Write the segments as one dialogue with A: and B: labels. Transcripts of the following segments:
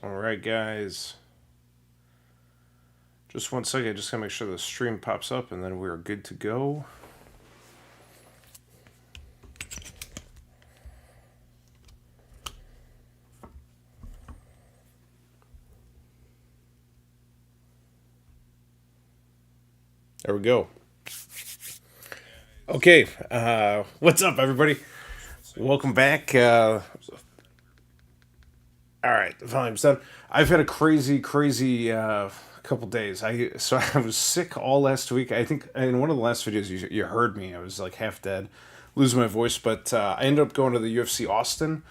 A: All right, guys. Just one second. Just gotta make sure the stream pops up, and then we're good to go. There we go. Okay, what's up, everybody? Welcome back. All right, the volume's done. I've had a crazy couple days. I was sick all last week. I think in one of the last videos you heard me. I was like half dead, losing my voice. But I ended up going to the UFC Austin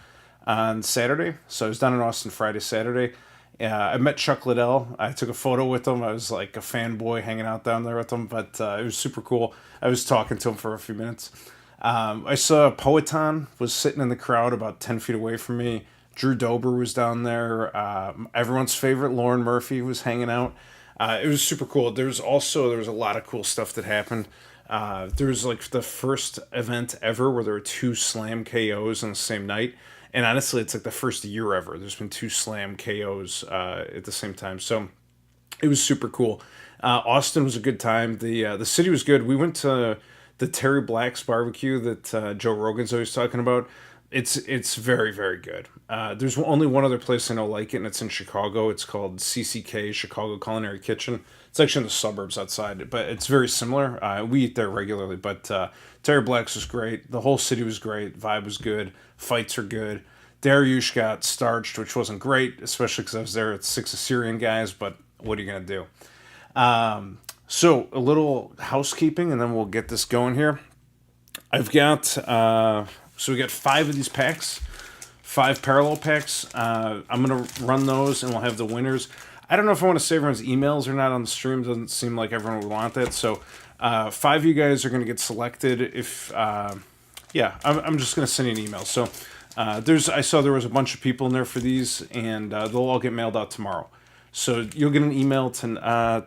A: on Saturday. So I was down in Austin Friday, Saturday. I met Chuck Liddell. I took a photo with him. I was like a fanboy hanging out down there with him, but it was super cool. I was talking to him for a few minutes. I saw Poetan was sitting in the crowd about 10 feet away from me. Drew Dober was down there. Everyone's favorite Lauren Murphy was hanging out. It was super cool. There was a lot of cool stuff that happened. There was like the first event ever where there were two slam KOs on the same night. And honestly, it's like the first year ever. There's been two slam KOs at the same time. So it was super cool. Austin was a good time. The city was good. We went to the Terry Black's barbecue that Joe Rogan's always talking about. It's very very good. There's only one other place I know like it, and it's in Chicago. It's called CCK, Chicago Culinary Kitchen. It's actually in the suburbs outside, but it's very similar. We eat there regularly, but Terry Black's was great. The whole city was great. Vibe was good. Fights are good. Dariush got starched, which wasn't great, especially because I was there at six Assyrian guys. But what are you gonna do? So a little housekeeping, and then we'll get this going here. I've got so we got 5 of these packs, 5 parallel packs. I'm gonna run those, and we'll have the winners. I don't know if I want to say everyone's emails or not on the stream. Doesn't seem like everyone would want that. So 5 of you guys are gonna get selected. If I'm just gonna send you an email. So I saw there was a bunch of people in there for these, and they'll all get mailed out tomorrow. So you'll get an email tonight,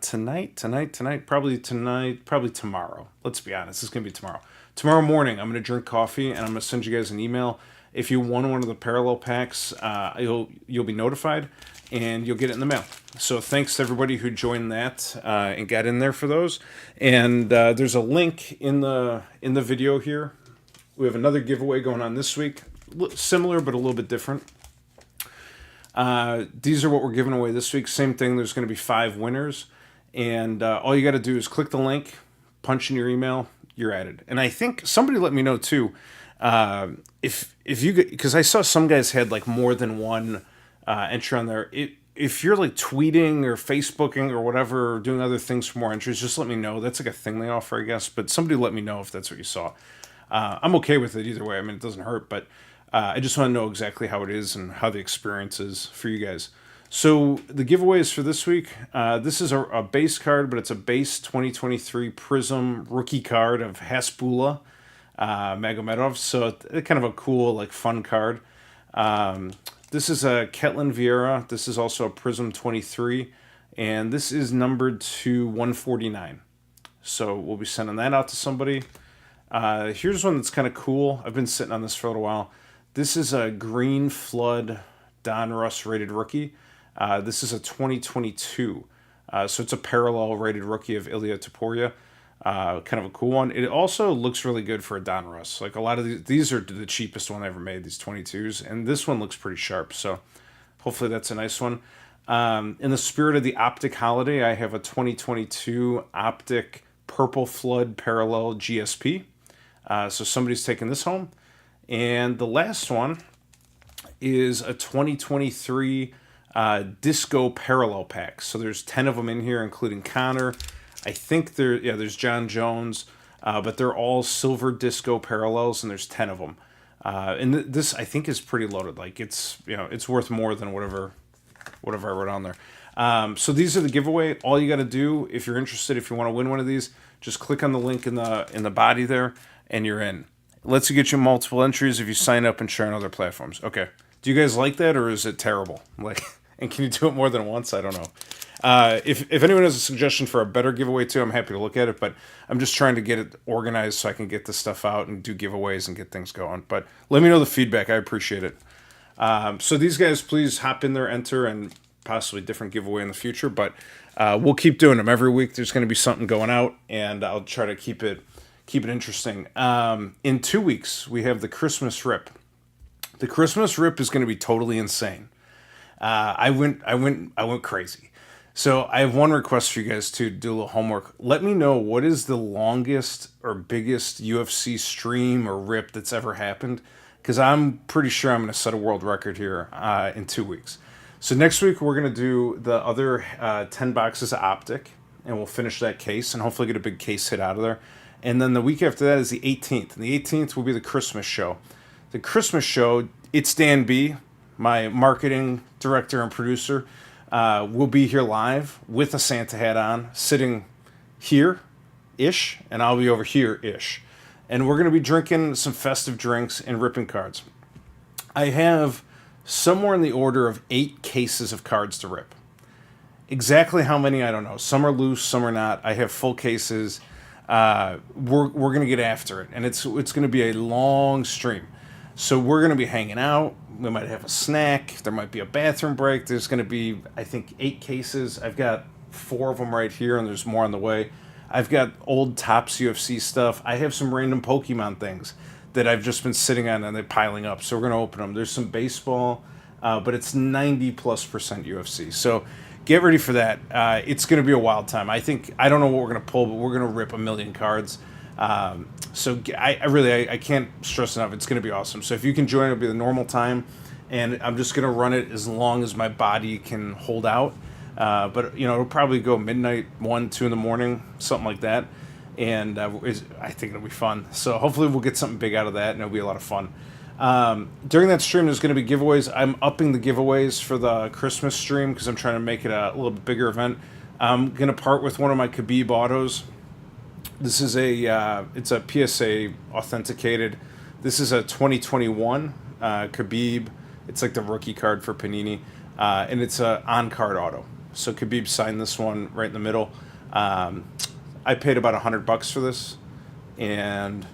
A: probably tomorrow. Let's be honest, it's gonna be tomorrow. Tomorrow morning, I'm gonna drink coffee and I'm gonna send you guys an email. If you won one of the parallel packs, you'll be notified and you'll get it in the mail. So thanks to everybody who joined that and got in there for those. And there's a link in the video here. We have another giveaway going on this week, similar but a little bit different. These are what we're giving away this week. Same thing. There's going to be 5 winners, and all you got to do is click the link, punch in your email, you're at it. And I think somebody let me know too, if you, because I saw some guys had like more than one entry on there. If you're like tweeting or Facebooking or whatever, or doing other things for more entries, just let me know. That's like a thing they offer, I guess. But somebody let me know if that's what you saw. I'm okay with it either way. I mean, it doesn't hurt, but I just want to know exactly how it is and how the experience is for you guys. So the giveaways for this week, this is a base card, but it's a base 2023 Prism rookie card of Hasbulla Magomedov. So kind of a cool, like, fun card. This is a Ketlin Vieira. This is also a Prism 23, and this is numbered to 149. So we'll be sending that out to somebody. Here's one that's kind of cool. I've been sitting on this for a little while. This is a Green Flood Don Russ rated rookie. This is a 2022. So it's a parallel rated rookie of Ilya Topuria. Kind of a cool one. It also looks really good for a Don Russ. Like a lot of these are the cheapest one I ever made, these 22s. And this one looks pretty sharp. So hopefully that's a nice one. In the spirit of the Optic holiday, I have a 2022 Optic Purple Flood Parallel GSP. So somebody's taking this home. And the last one is a 2023 Disco Parallel Pack. So there's 10 of them in here, including Connor. I think there's John Jones, but they're all silver Disco Parallels, and there's 10 of them. And this I think is pretty loaded. Like it's worth more than whatever I wrote on there. So these are the giveaway. All you got to do if you're interested, if you want to win one of these, just click on the link in the body there, and you're in. Lets you get you multiple entries if you sign up and share on other platforms. Okay. Do you guys like that, or is it terrible? Like, and can you do it more than once? I don't know. If anyone has a suggestion for a better giveaway too, I'm happy to look at it. But I'm just trying to get it organized so I can get this stuff out and do giveaways and get things going. But let me know the feedback. I appreciate it. So these guys, please hop in there, enter, and possibly different giveaway in the future. But we'll keep doing them every week. There's going to be something going out, and I'll try to keep it interesting. In 2 weeks, we have the Christmas Rip. The Christmas Rip is going to be totally insane. I went crazy. So I have one request for you guys to do a little homework. Let me know what is the longest or biggest UFC stream or rip that's ever happened, because I'm pretty sure I'm going to set a world record here in 2 weeks. So next week we're going to do the other 10 boxes of Optic, and we'll finish that case and hopefully get a big case hit out of there. And then the week after that is the 18th, and the 18th will be the Christmas show. The Christmas show, it's Dan B, my marketing director and producer. We'll be here live with a Santa hat on, sitting here-ish, and I'll be over here-ish. And we're going to be drinking some festive drinks and ripping cards. I have somewhere in the order of 8 cases of cards to rip. Exactly how many, I don't know. Some are loose, some are not. I have full cases. We're going to get after it, and it's going to be a long stream. So we're going to be hanging out. We might have a snack. There might be a bathroom break. There's going to be, I think, 8 cases. I've got 4 of them right here, and there's more on the way. I've got old Topps UFC stuff. I have some random Pokemon things that I've just been sitting on, and they're piling up. So we're going to open them. There's some baseball, but it's 90+% UFC. So get ready for that. It's going to be a wild time. I don't know what we're going to pull, but we're going to rip a million cards. So I can't stress enough. It's going to be awesome. So if you can join, it'll be the normal time, and I'm just going to run it as long as my body can hold out. But it'll probably go midnight, 1, 2 in the morning, something like that. And I think it'll be fun. So hopefully we'll get something big out of that, and it'll be a lot of fun. During that stream, there's going to be giveaways. I'm upping the giveaways for the Christmas stream because I'm trying to make it a little bit bigger event. I'm going to part with one of my Khabib autos. This is it's a PSA authenticated. This is a 2021 Khabib. It's like the rookie card for Panini, and it's a on-card auto. So Khabib signed this one right in the middle. I paid about $100 for this, and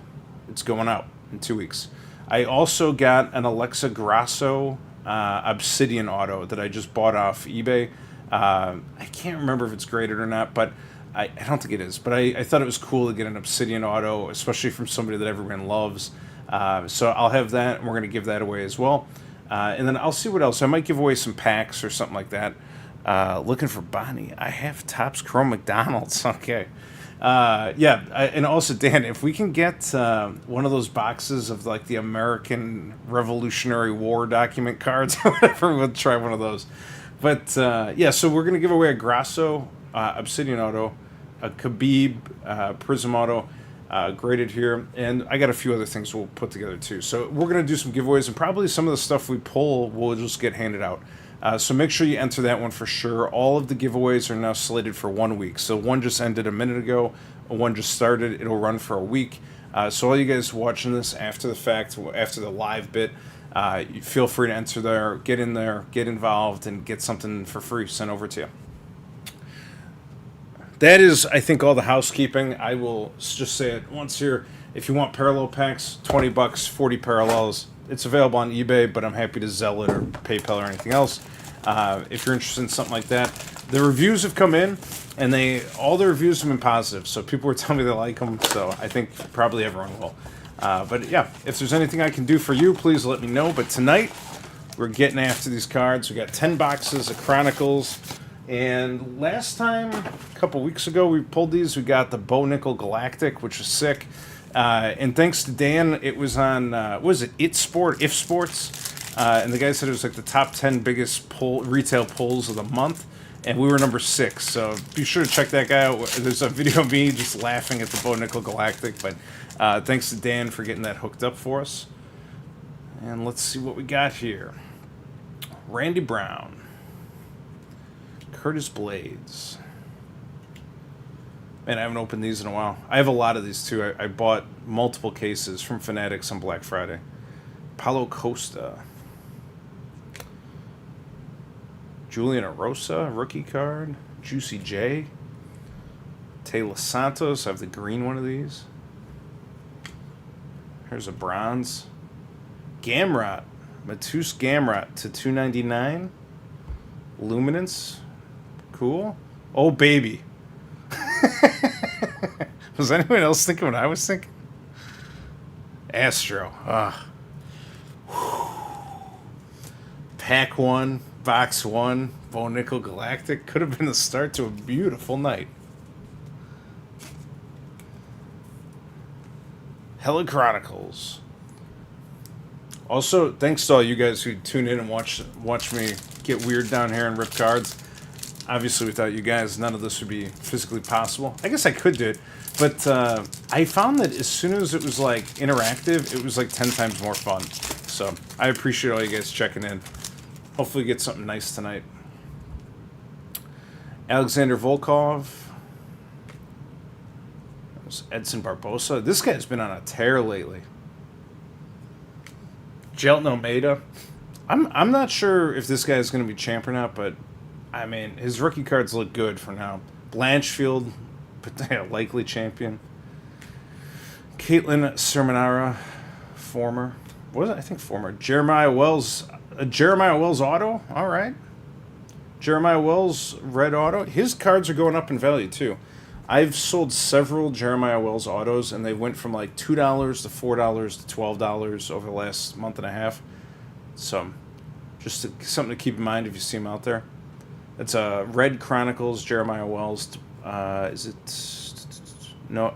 A: it's going out in 2 weeks. I also got an Alexa Grasso Obsidian auto that I just bought off eBay. I can't remember if it's graded or not, but I don't think it is. But I thought it was cool to get an Obsidian auto, especially from somebody that everyone loves. So I'll have that, and we're going to give that away as well. And then I'll see what else. I might give away some packs or something like that. Looking for Bonnie. I have Topps Chrome McDonald's. Okay. And also, Dan, if we can get one of those boxes of like the American Revolutionary War document cards, whatever, we'll try one of those. But so we're going to give away a Grasso Obsidian auto, a Khabib Prism auto, graded here, and I got a few other things we'll put together too. So we're going to do some giveaways, and probably some of the stuff we pull will just get handed out. So make sure you enter that one for sure. All of the giveaways are now slated for 1 week. So one just ended a minute ago, one just started. It'll run for a week. So all you guys watching this after the fact, after the live bit, you feel free to enter there, get in there, get involved, and get something for free sent over to you. That is, I think, all the housekeeping. I will just say it once here. If you want parallel packs, $20, 40 parallels. It's available on eBay, but I'm happy to Zelle it or PayPal or anything else. If you're interested in something like that. The reviews have come in, and all the reviews have been positive. So people were telling me they like them, so I think probably everyone will. But yeah, if there's anything I can do for you, please let me know. But tonight, we're getting after these cards. We got 10 boxes of Chronicles. And last time, a couple weeks ago, we pulled these. We got the Bo Nickal Galactic, which was sick. And thanks to Dan, it was on, what was it, If Sports? And the guy said it was like the top 10 biggest retail pulls of the month. And we were number 6. So be sure to check that guy out. There's a video of me just laughing at the Bo Nickal Galactic. But thanks to Dan for getting that hooked up for us. And let's see what we got here. Randy Brown. Curtis Blades. Man, I haven't opened these in a while. I have a lot of these too. I bought multiple cases from Fanatics on Black Friday. Paulo Costa. Julian Arosa, rookie card. Juicy J. Taylor Santos. I have the green one of these. Here's a bronze. Gamrot. Matus Gamrot to 299. Luminance. Cool. Oh, baby. Was anyone else thinking what I was thinking? Astro. Pack 1, Box 1, Bo Nickal Galactic. Could have been the start to a beautiful night. Hella Chronicles. Also, thanks to all you guys who tune in and watch me get weird down here and rip cards. Obviously, without you guys, none of this would be physically possible. I guess I could do it, but I found that as soon as it was like interactive, it was like 10 times more fun. So I appreciate all you guys checking in. Hopefully, get something nice tonight. Alexander Volkov. Edson Barbosa. This guy's been on a tear lately. Jelton Almeida. I'm not sure if this guy's going to be champ or not, but I mean, his rookie cards look good for now. Blanchfield, likely champion. Caitlin Sermonara, former. Was it? I think former. Jeremiah Wells. A Jeremiah Wells auto? All right. Jeremiah Wells red auto. His cards are going up in value, too. I've sold several Jeremiah Wells autos, and they went from like $2 to $4 to $12 over the last month and a half. So, just something to keep in mind if you see them out there. It's a Red Chronicles Jeremiah Wells. Is it no?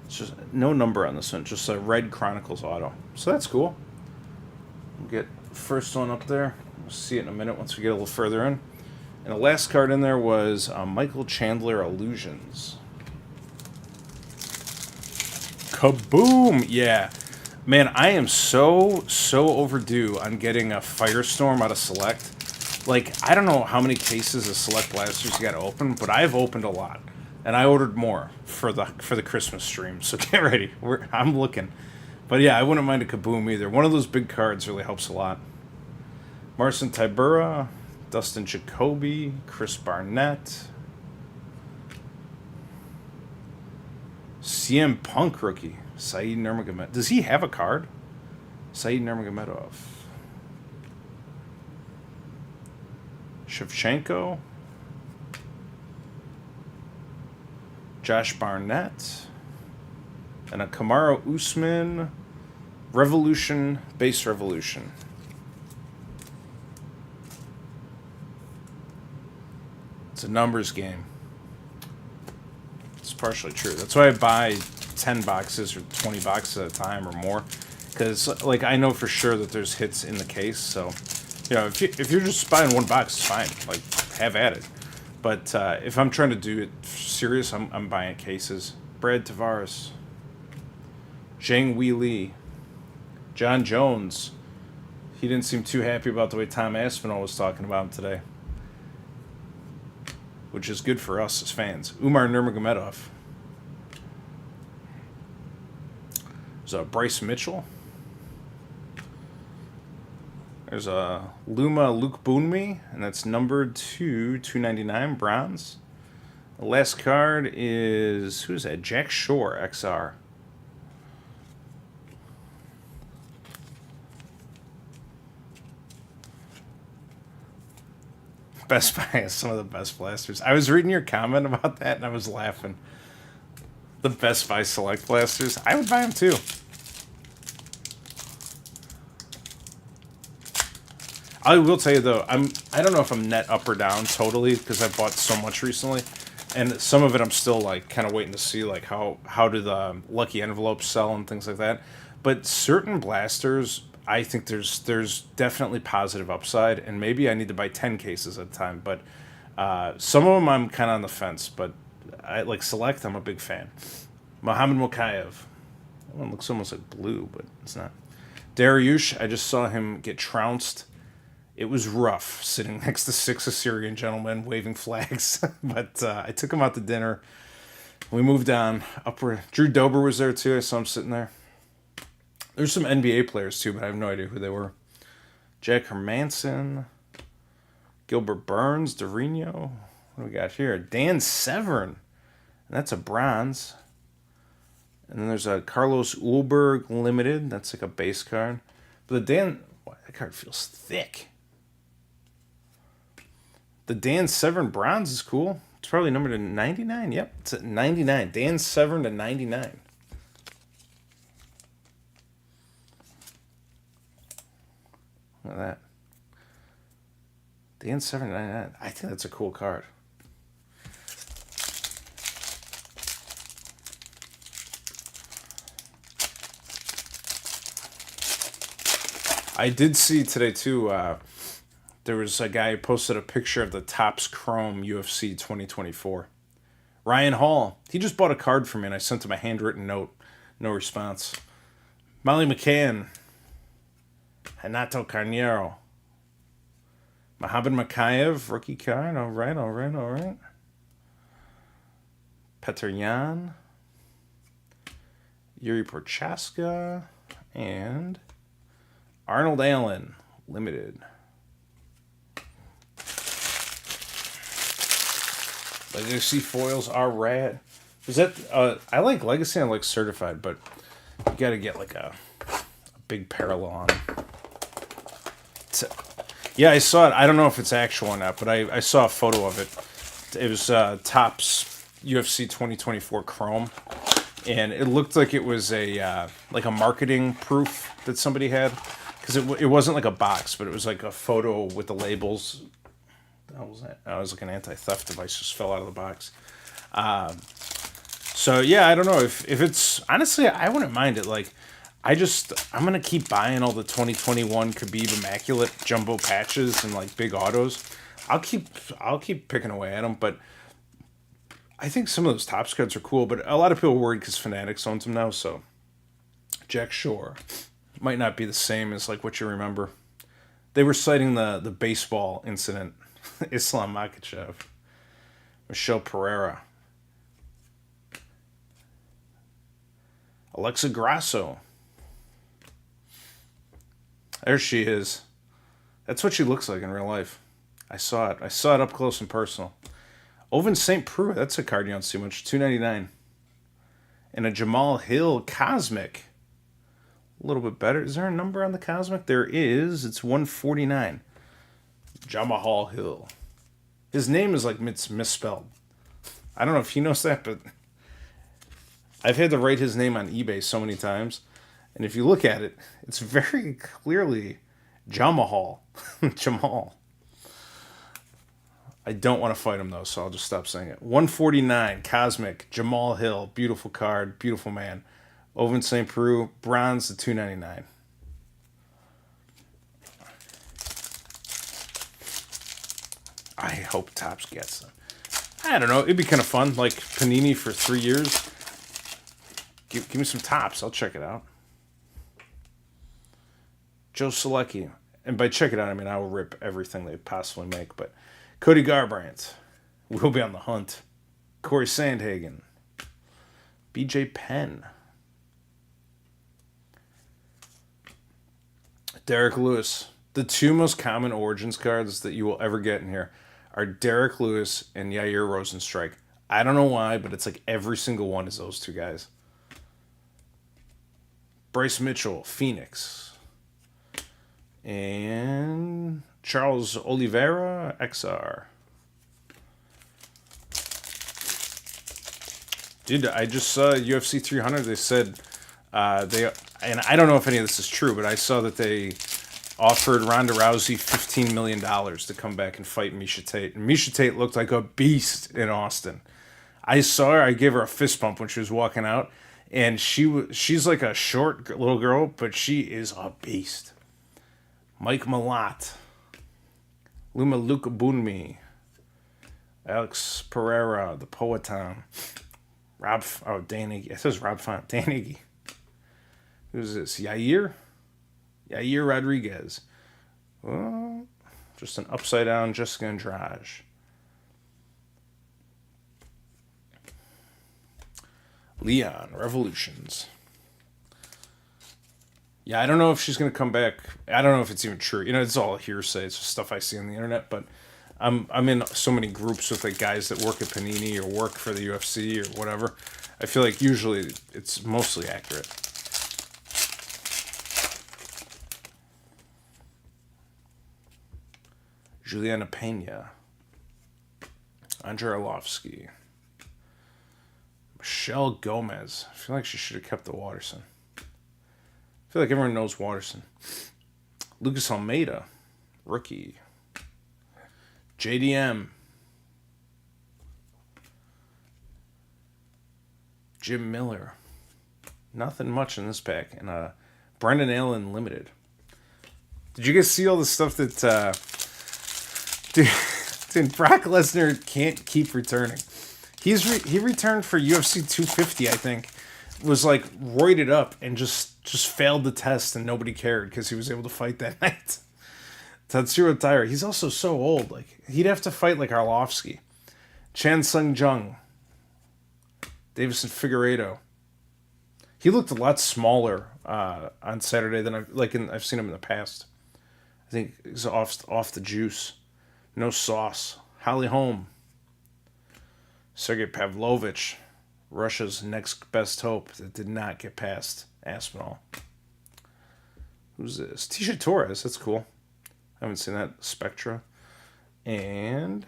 A: It's just no number on this one. Just a Red Chronicles auto. So that's cool. We'll get first one up there. We'll see it in a minute once we get a little further in. And the last card in there was Michael Chandler Illusions. Kaboom! Yeah. Man, I am so overdue on getting a Firestorm out of Select. Like, I don't know how many cases of Select Blasters you got to open, but I've opened a lot. And I ordered more for the Christmas stream, so get ready. I'm looking. But yeah, I wouldn't mind a Kaboom either. One of those big cards really helps a lot. Marcin Tybura, Dustin Jacoby, Chris Barnett, CM Punk rookie, Said Nurmagomedov. Does he have a card? Said Nurmagomedov. Shevchenko. Josh Barnett. And a Kamaru Usman Revolution, base Revolution. It's a numbers game. It's partially true. That's why I buy 10 boxes or 20 boxes at a time or more. Because, like, I know for sure that there's hits in the case. So, you know, if you're just buying one box, it's fine. Like, have at it. But if I'm trying to do it serious, I'm buying cases. Brad Tavares. Zhang Wei Li. John Jones. He didn't seem too happy about the way Tom Aspinall was talking about him today. Which is good for us as fans. Umar Nurmagomedov. There's a Bryce Mitchell. There's a Luma Luke Boonmi, and that's numbered to 299 bronze. The last card is, who's that? Jack Shore XR. Best Buy has some of the best blasters. I was reading your comment about that, and I was laughing. The Best Buy Select blasters. I would buy them, too. I will tell you, though, I don't know if I'm net up or down totally, because I bought so much recently. And some of it I'm still, like, kind of waiting to see, like, how do the lucky envelopes sell and things like that. But certain blasters, I think there's definitely positive upside, and maybe I need to buy 10 cases at a time. But some of them I'm kind of on the fence, but I like Select. I'm a big fan. Mohamed Mokaev. That one looks almost like blue, but it's not. Dariush, I just saw him get trounced. It was rough sitting next to 6 Assyrian gentlemen waving flags, but I took him out to dinner. We moved on. Upward. Drew Dober was there too. I saw him sitting there. There's some NBA players, too, but I have no idea who they were. Jack Hermanson. Gilbert Burns. Dorino. What do we got here? Dan Severn. And that's a bronze. And then there's a Carlos Ulberg Limited. That's like a base card. But the Wow, that card feels thick. The Dan Severn bronze is cool. It's probably numbered to 99. Yep, it's at 99. Dan Severn to 99. Look at that. Dan Severn to 99. I think that's a cool card. I did see today, too, there was a guy who posted a picture of the Topps Chrome UFC 2024. Ryan Hall. He just bought a card for me, and I sent him a handwritten note. No response. Molly McCann. Renato Carneiro. Mohamed Makayev, rookie card. All right. Petr Yan. Yuri Prochaska. And Arnold Allen, limited. Legacy foils are rad. Is that I like Legacy and I like Certified, but you got to get like a big parallel on. Yeah, I saw it. I don't know if it's actual or not, but I saw a photo of it. It was Topps UFC 2024 Chrome, and it looked like it was a like a marketing proof that somebody had, because it wasn't like a box, but it was like a photo with the labels. What was that? Oh, it was like an anti-theft device just fell out of the box. So yeah, I don't know if it's, honestly, I wouldn't mind it. Like, I'm gonna keep buying all the 2021 Khabib Immaculate jumbo patches and like big autos. I'll keep picking away at them, but I think some of those Topps cards are cool. But a lot of people are worried because Fanatics owns them now. So Jack Shore might not be the same as like what you remember. They were citing the baseball incident. Islam Makhachev, Michelle Pereira, Alexa Grasso. There she is. That's what she looks like in real life. I saw it. I saw it up close and personal. Oven St. Preux. That's a card you don't see much. $2.99. And a Jamal Hill Cosmic. A little bit better. Is there a number on the Cosmic? There is. It's 149. Jamal Hill. His name is like misspelled. I don't know if he knows that, but I've had to write his name on eBay so many times. And if you look at it, it's very clearly Jamal. Jamal. I don't want to fight him, though, so I'll just stop saying it. 149, Cosmic, Jamal Hill. Beautiful card, beautiful man. Oven St. Preux, bronze to $2.99. I hope Topps gets them. I don't know. It'd be kind of fun. Like Panini for 3 years. Give me some Topps. I'll check it out. Joe Selecki. And by check it out, I mean I will rip everything they possibly make. But Cody Garbrandt will be on the hunt. Corey Sandhagen. BJ Penn. Derek Lewis. The two most common Origins cards that you will ever get in here are Derek Lewis and Yair Rozenstruik. I don't know why, but it's like every single one is those two guys. Bryce Mitchell, Phoenix. And Charles Oliveira, XR. Dude, I just saw UFC 300. They said and I don't know if any of this is true, but I saw that they offered Ronda Rousey $15 million to come back and fight Miesha Tate. And Miesha Tate looked like a beast in Austin. I saw her. I gave her a fist bump when she was walking out. And she's like a short little girl, but she is a beast. Mike Malott. Luma Luka Bunmi. Alex Pereira, the Poetan. Dan Iggy. It says Rob Font. Dan Iggy. Who's this? Yair Rodriguez. Oh, just an upside down Jessica Andrade. Leon Revolutions. Yeah, I don't know if she's going to come back. I don't know if it's even true. You know, it's all hearsay. It's just stuff I see on the internet. But I'm in so many groups with like guys that work at Panini or work for the UFC or whatever. I feel like usually it's mostly accurate. Juliana Pena, Andrei Arlovsky, Michelle Gomez. I feel like she should have kept the Waterson. I feel like everyone knows Waterson. Lucas Almeida, rookie. JDM. Jim Miller. Nothing much in this pack. And Brendan Allen Limited. Did you guys see all the stuff that... dude, Brock Lesnar can't keep returning. He returned for UFC 250, I think. Was like roided up and just failed the test and nobody cared because he was able to fight that night. Tatsuro Taira. He's also so old. Like he'd have to fight like Arlovsky. Chan Sung Jung. Davison Figueiredo. He looked a lot smaller on Saturday than I've seen him in the past. I think he's off the juice. No sauce. Holly Holm. Sergey Pavlovich. Russia's next best hope that did not get past Aspinall. Who's this? Tisha Torres. That's cool. I haven't seen that. Spectra. And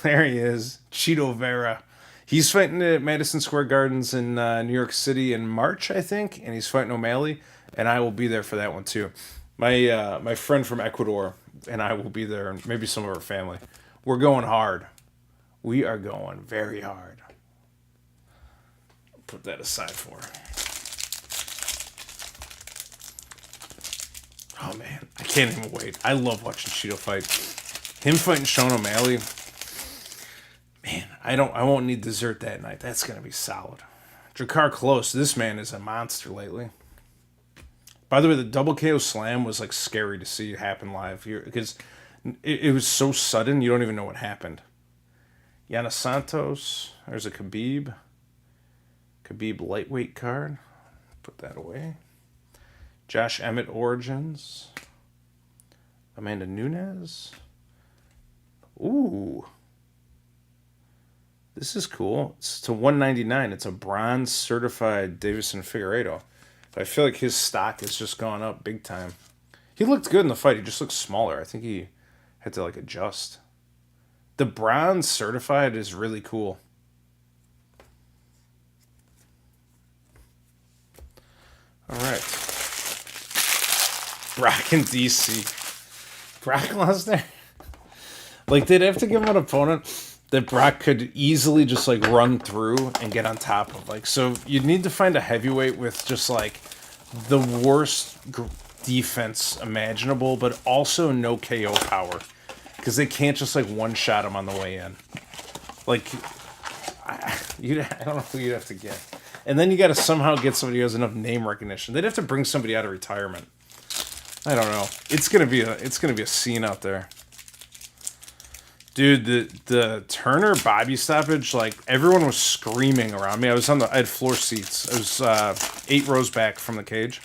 A: there he is. Cheeto Vera. He's fighting at Madison Square Gardens in New York City in March, I think. And he's fighting O'Malley. And I will be there for that one, too. My friend from Ecuador and I will be there. And maybe some of our family. We're going hard. We are going very hard. Put that aside for her. Oh, man. I can't even wait. I love watching Cheeto fight. Him fighting Sean O'Malley. Man, I won't need dessert that night. That's going to be solid. Drakkar Klose. This man is a monster lately. By the way, the double KO slam was like scary to see happen live here because it was so sudden you don't even know what happened. Yana Santos. There's a Khabib. Khabib lightweight card. Put that away. Josh Emmett Origins. Amanda Nunes. Ooh. This is cool. It's to 199. It's a bronze certified Davison Figueiredo. I feel like his stock has just gone up big time. He looked good in the fight. He just looks smaller. I think he had to like adjust. The bronze certified is really cool. All right. Brock in DC. Brock Lesnar. Like, they'd have to give him an opponent that Brock could easily just, like, run through and get on top of. Like, so you'd need to find a heavyweight with just, like, the worst defense imaginable, but also no KO power. Because they can't just, like, one-shot him on the way in. Like, I don't know who you'd have to get. And then you got to somehow get somebody who has enough name recognition. They'd have to bring somebody out of retirement. I don't know. It's gonna be a scene out there, dude. The Turner Bobby stoppage, like everyone was screaming around me. I had floor seats. I was 8 rows back from the cage.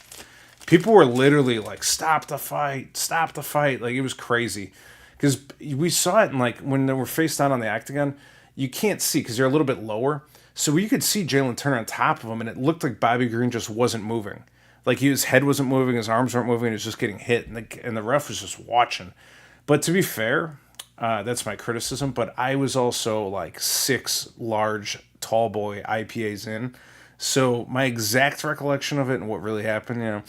A: People were literally like, "Stop the fight! Stop the fight!" Like it was crazy because we saw it, and like when they were face down on the octagon, you can't see because you're a little bit lower. So you could see Jalen Turner on top of him, and it looked like Bobby Green just wasn't moving. Like his head wasn't moving, his arms weren't moving, he was just getting hit, and the ref was just watching. But to be fair, that's my criticism, but I was also like 6 large, tall boy IPAs in. So my exact recollection of it and what really happened,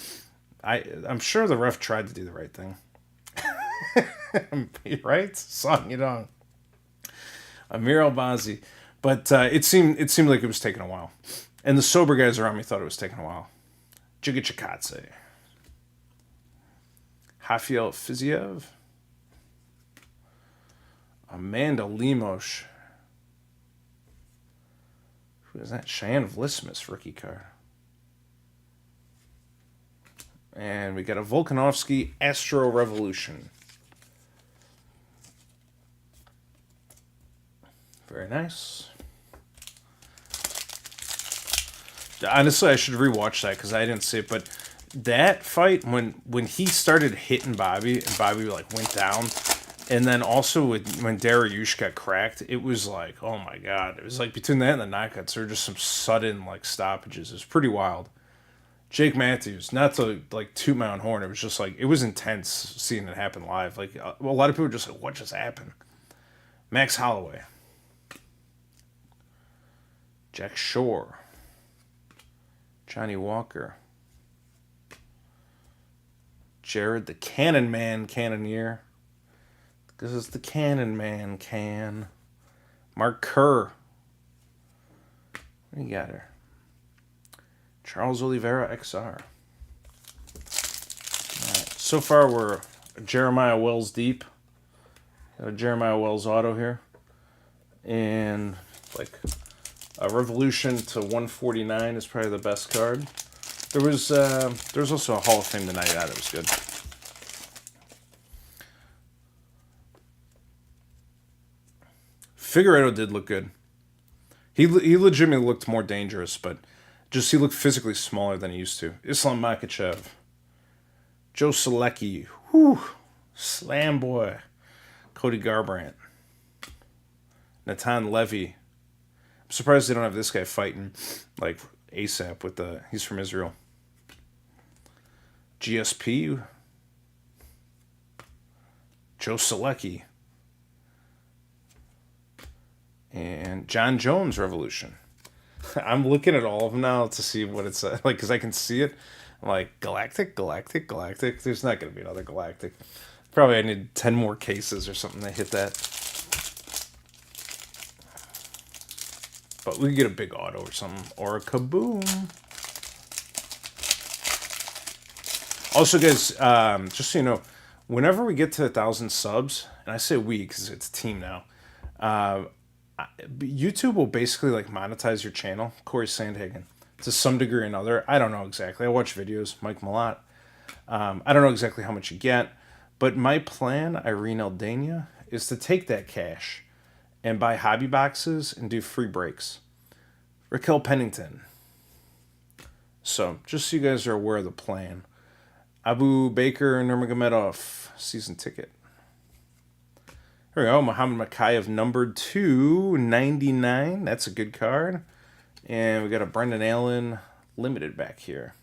A: I'm sure the ref tried to do the right thing. Right? Song Yadong. Amir Albazi. But it seemed like it was taking a while. And the sober guys around me thought it was taking a while. Giga Chikadze. Rafael Fiziev. Amanda Lemos. Who is that? Cheyenne Vlismus rookie card. And we got a Volkanovski Astro Revolution. Very nice. Honestly, I should rewatch that because I didn't see it. But that fight, when he started hitting Bobby, and Bobby like went down, and then also when Dariush got cracked, it was like, oh my god! It was like between that and the knockouts, there were just some sudden like stoppages. It was pretty wild. Jake Matthews, not to like toot my own horn, it was just like, it was intense seeing it happen live. Like a lot of people were just like, what just happened? Max Holloway, Jack Shore, Johnny Walker, Jared the Cannon Man Cannonier. This is the Cannon Man can. Mark Kerr. What do you got here? Charles Oliveira XR. Alright, so far we're Jeremiah Wells deep. Got a Jeremiah Wells auto here. And like a Revolution to 149 is probably the best card. There was also a Hall of Fame tonight. That was good. Figueiredo did look good. He legitimately looked more dangerous, but just he looked physically smaller than he used to. Islam Makhachev. Joe Selecki. Whew. Slam boy. Cody Garbrandt. Natan Levy. I'm surprised they don't have this guy fighting like ASAP with the... He's from Israel. GSP. Joe Selecki. And John Jones Revolution. I'm looking at all of them now to see what it's like, because I can see it. I'm like, Galactic. There's not going to be another Galactic. Probably I need 10 more cases or something to hit that. But we can get a big auto or something. Or a kaboom. Also, guys, just so you know, whenever we get to 1,000 subs, and I say we because it's a team now, YouTube will basically like monetize your channel, Corey Sandhagen, to some degree or another. I don't know exactly. I watch videos, Mike Malott. I don't know exactly how much you get, but my plan, Irene Aldana, is to take that cash and buy hobby boxes and do free breaks. Raquel Pennington. So, just so you guys are aware of the plan. Abu Baker Nurmagomedov, season ticket. Here we go, Muhammad Makayev, numbered 299. That's a good card. And we got a Brendan Allen limited back here.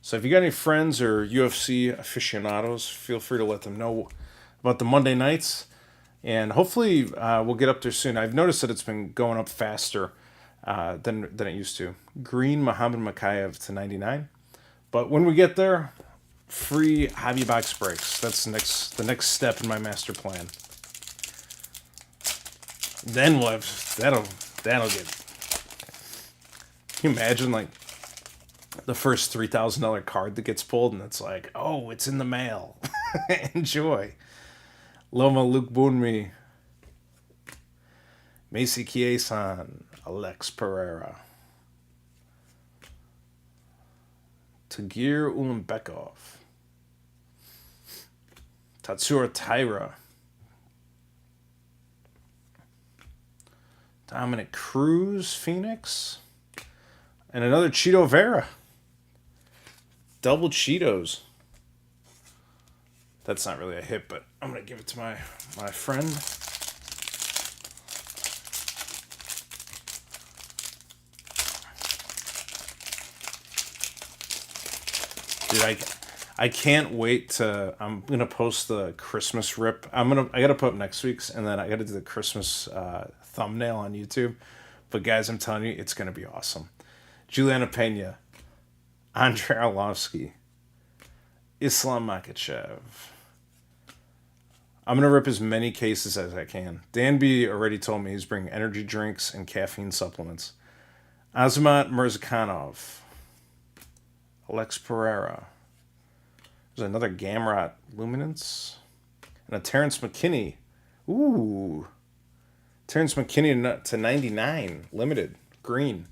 A: So if you got any friends or UFC aficionados, feel free to let them know about the Monday nights. And hopefully we'll get up there soon. I've noticed that it's been going up faster than it used to. Green Muhammad Makayev to 99. But when we get there, free hobby box breaks. That's the next step in my master plan. Then we'll have that'll get. Can you imagine like the first $3,000 card that gets pulled and it's like, oh, it's in the mail. Enjoy. Loma Luke Bunmi, Macy Kiesan, Alex Pereira, Tagir Ulanbekov, Tatsura Taira, Dominic Cruz, Phoenix, and another Cheeto Vera. Double Cheetos. That's not really a hit, but I'm going to give it to my friend. Dude, I can't wait to... I'm going to post the Christmas rip. I got to put up next week's, and then I got to do the Christmas thumbnail on YouTube. But guys, I'm telling you, it's going to be awesome. Juliana Pena, Andrei Arlovsky, Islam Makhachev. I'm going to rip as many cases as I can. Dan B already told me he's bringing energy drinks and caffeine supplements. Azamat Mirzakhanov. Alex Pereira. There's another Gamrot Luminance. And a Terrence McKinney. Ooh. Terrence McKinney to 99. Limited. Green.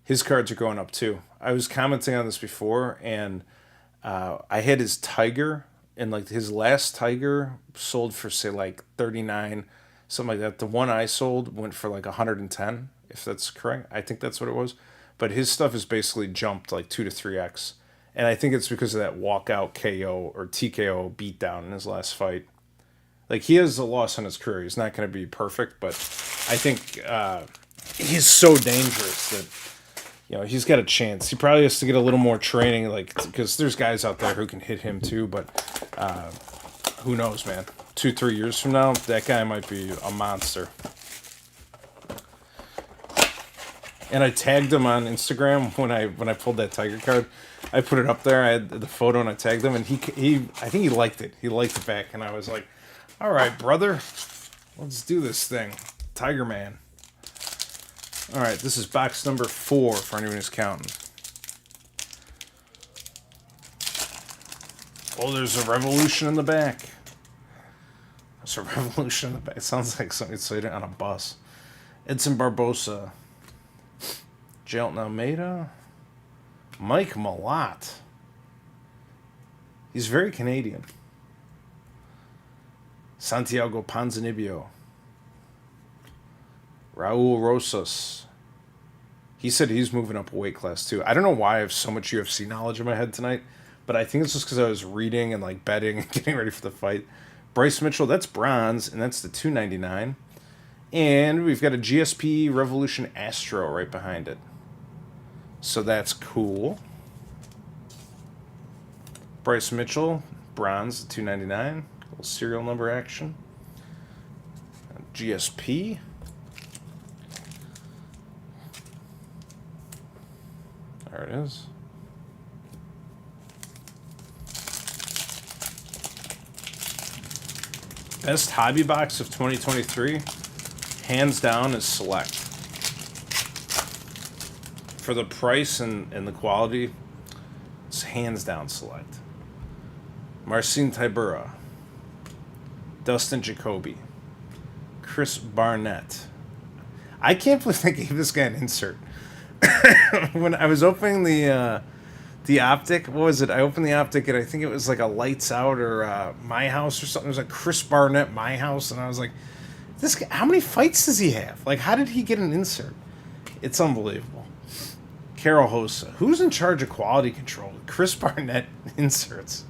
A: His cards are going up too. I was commenting on this before, and I had his Tiger, and like his last Tiger sold for say like 39, something like that. The one I sold went for like 110, if that's correct. I think that's what it was. But his stuff has basically jumped like 2 to 3x, and I think it's because of that walkout KO or TKO beatdown in his last fight. Like he has a loss in his career. He's not going to be perfect, but I think he's so dangerous that you know, he's got a chance. He probably has to get a little more training, like, because there's guys out there who can hit him too, but who knows, man. 2-3 years from now, that guy might be a monster. And I tagged him on Instagram when I pulled that Tiger card. I put it up there. I had the photo and I tagged him, and he I think he liked it. He liked it back, and I was like, "All right, brother, let's do this thing, Tiger Man." All right, this is box number 4 for anyone who's counting. Oh, there's a revolution in the back. There's a revolution in the back. It sounds like something you'd on a bus. Edson Barbosa. Jelton Almeida. Mike Malott. He's very Canadian. Santiago Ponzinibbio. Raul Rosas. He said he's moving up a weight class too. I don't know why I have so much UFC knowledge in my head tonight, but I think it's just because I was reading and like betting and getting ready for the fight. Bryce Mitchell, that's bronze, and that's the 299. And we've got a GSP Revolution Astro right behind it. So that's cool. Bryce Mitchell, bronze, 299. Little serial number action. GSP. There it is. Best hobby box of 2023, hands down, is Select. For the price and the quality, it's hands down Select. Marcin Tybura, Dustin Jacoby, Chris Barnett. I can't believe they gave this guy an insert. When I was opening the optic, what was it? I opened the optic and I think it was like a Lights Out or My House or something. It was like Chris Barnett, My House, and I was like, this guy, how many fights does he have? Like, how did he get an insert? It's unbelievable. Carol Hosa. Who's in charge of quality control? Chris Barnett inserts.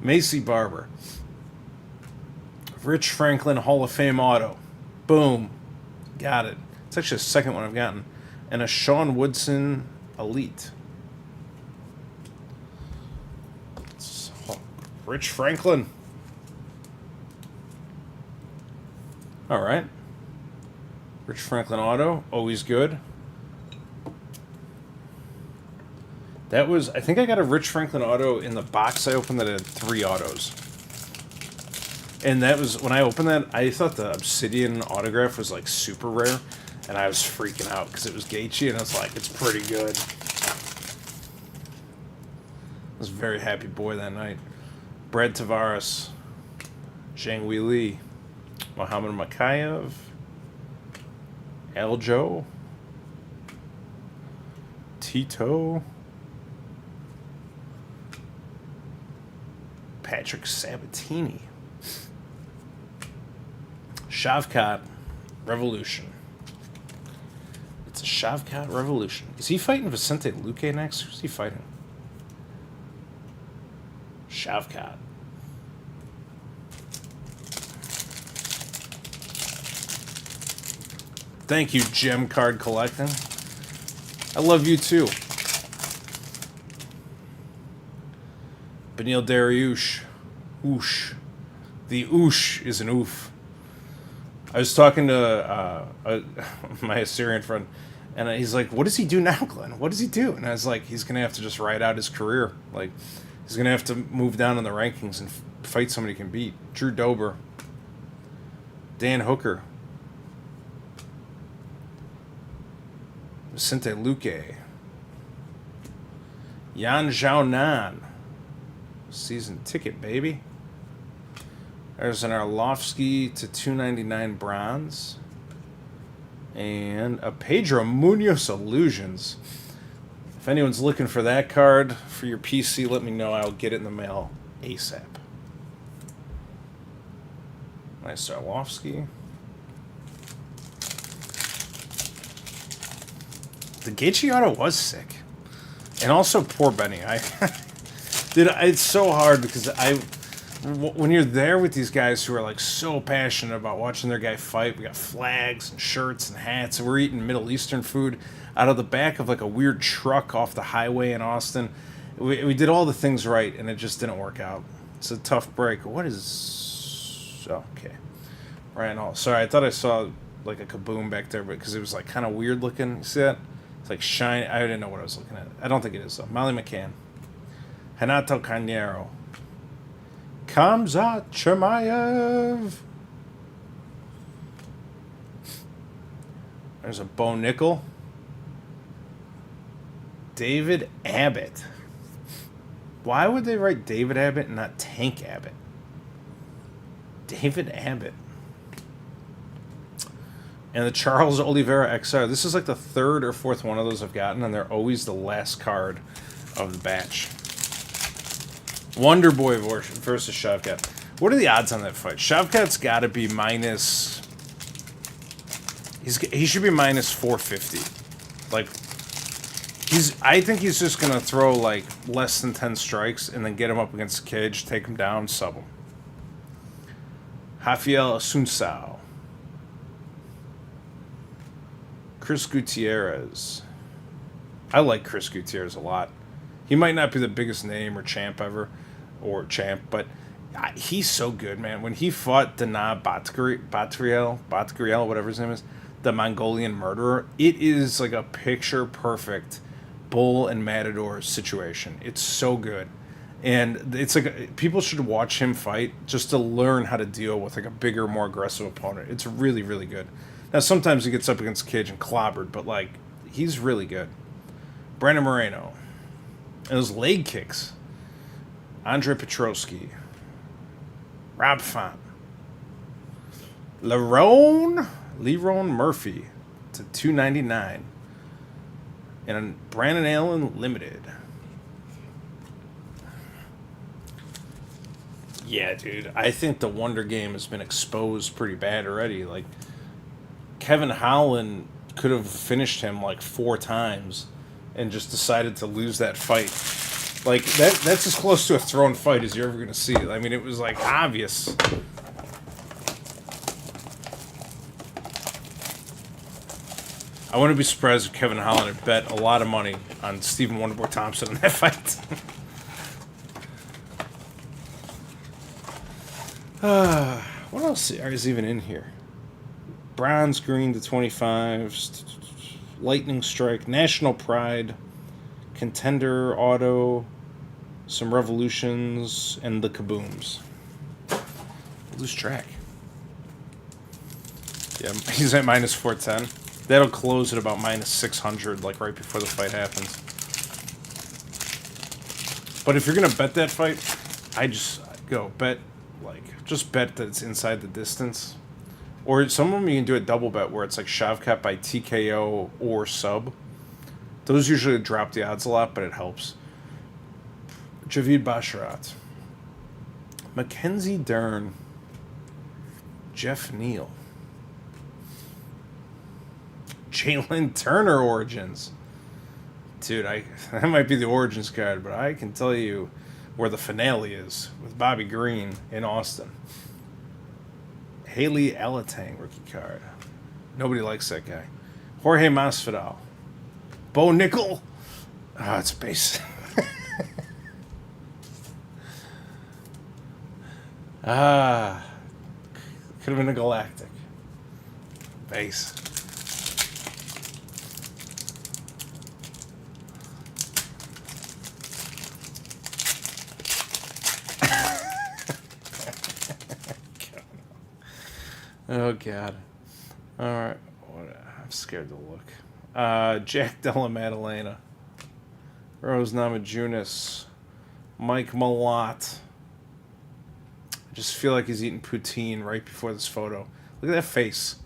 A: Macy Barber. Rich Franklin Hall of Fame auto. Boom. Got it. It's actually the second one I've gotten. And a Sean Woodson Elite. Rich Franklin. All right. Rich Franklin auto. Always good. That was, I think I got a Rich Franklin auto in the box I opened that had 3 autos. And that was, when I opened that, I thought the Obsidian autograph was like super rare. And I was freaking out because it was Gaethje, and I was like, it's pretty good. I was a very happy boy that night. Brad Tavares, Zhang Weili, Muhammad Makayev, Aljo, Tito, Patrick Sabatini, Shavkat Revolution. It's a Shavkat Revolution. Is he fighting Vicente Luque next? Who's he fighting? Shavkat. Thank you, Gem Card Collecting. I love you too. Benil Dariush. Oosh. The oosh is an oof. I was talking to my Assyrian friend, and he's like, what does he do now, Glenn? What does he do? And I was like, he's going to have to just ride out his career. Like, he's going to have to move down in the rankings and fight somebody he can beat. Drew Dober. Dan Hooker. Vicente Luque. Yan Xiaonan. Season ticket, baby. There's an Arlovsky to 299 bronze. And a Pedro Munoz Illusions. If anyone's looking for that card for your PC, let me know. I'll get it in the mail ASAP. Nice Arlovsky. The Gaethje auto was sick. And also poor Benny. Dude, it's so hard because when you're there with these guys who are like so passionate about watching their guy fight, we got flags and shirts and hats, and we're eating Middle Eastern food out of the back of like a weird truck off the highway in Austin. We did all the things right, and it just didn't work out. It's a tough break. What is... Oh, okay. Right, no. Sorry, I thought I saw like a kaboom back there, but because it was like kind of weird looking. You see that? It's like shiny. I didn't know what I was looking at. I don't think it is, though. Molly McCann. Renato Carneiro. Kamzat Chimaev. There's a Bo Nickal. David Abbott. Why would they write David Abbott and not Tank Abbott? David Abbott. And the Charles Oliveira XR. This is like the third or fourth one of those I've gotten, and they're always the last card of the batch. Wonder Boy versus Shavkat. What are the odds on that fight? Shavkat's got to be minus... He should be minus 450. Like... I think he's just going to throw, like, less than 10 strikes and then get him up against the cage, take him down, sub him. Rafael Asuncao. Chris Gutierrez. I like Chris Gutierrez a lot. He might not be the biggest name or champ ever, but he's so good, man. When he fought Dana Batriel, whatever his name is, the Mongolian murderer, it is like a picture-perfect bull and matador situation. It's so good, and it's like people should watch him fight just to learn how to deal with like a bigger, more aggressive opponent. It's really, really good. Now sometimes he gets up against the cage and clobbered, but like he's really good. Brandon Moreno and those leg kicks. Andre Petrosky, Rob Font, Lerone Murphy to 299. And Brandon Allen Limited. Yeah, dude. I think the Wonder Game has been exposed pretty bad already. Like, Kevin Holland could have finished him like 4 times and just decided to lose that fight. Like, that's as close to a thrown fight as you're ever going to see. I mean, it was like obvious. I wouldn't be surprised if Kevin Holland had bet a lot of money on Stephen Wonderboy Thompson in that fight. What else is even in here? Bronze green to 25, Lightning Strike, National Pride, Contender Auto, some Revolutions, and the Kabooms. Lose track. Yeah, he's at minus 410. That'll close at about minus 600, like right before the fight happens. But if you're gonna bet that fight, I just go bet, like, just bet that it's inside the distance. Or some of them you can do a double bet where it's like Shavkat by TKO or sub. Those usually drop the odds a lot, but it helps. Javid Basharat, Mackenzie Dern, Jeff Neal. Jalen Turner Origins. Dude, that might be the Origins card, but I can tell you where the finale is with Bobby Green in Austin. Haley Alatang rookie card. Nobody likes that guy. Jorge Masvidal. Bo Nickal. Ah, it's base. Could have been a Galactic. Base. Oh, God. All right. I'm scared to look. Jack Della Maddalena. Rose Namajunas. Mike Malott. I just feel like he's eating poutine right before this photo. Look at that face.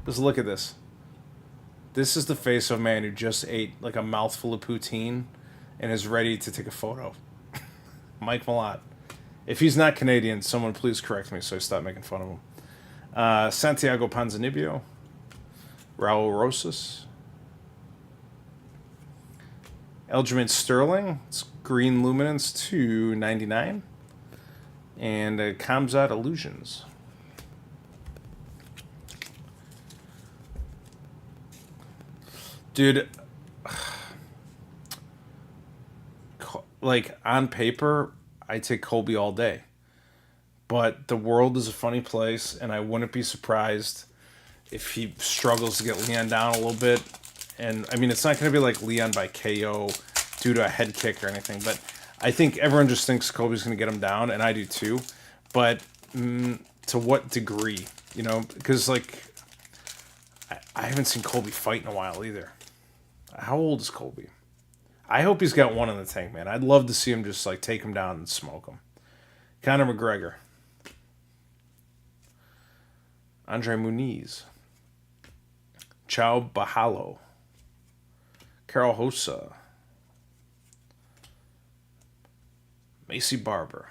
A: Just look at this. This is the face of a man who just ate like a mouthful of poutine and is ready to take a photo. Mike Malott. If he's not Canadian, someone please correct me so I stop making fun of him. Santiago Ponzinibbio, Raul Rosas, Aljamain Sterling, it's green luminance, $2.99, and Kamzat Illusions. Dude, like, on paper, I take Colby all day. But the world is a funny place, and I wouldn't be surprised if he struggles to get Leon down a little bit. And, I mean, it's not going to be like Leon by KO due to a head kick or anything, but I think everyone just thinks Colby's going to get him down, and I do too. But to what degree? You know, because, like, I haven't seen Colby fight in a while either. How old is Colby? I hope he's got one in the tank, man. I'd love to see him just, like, take him down and smoke him. Conor McGregor. Andre Muniz. Chao Bahalo. Carol Hossa. Macy Barber.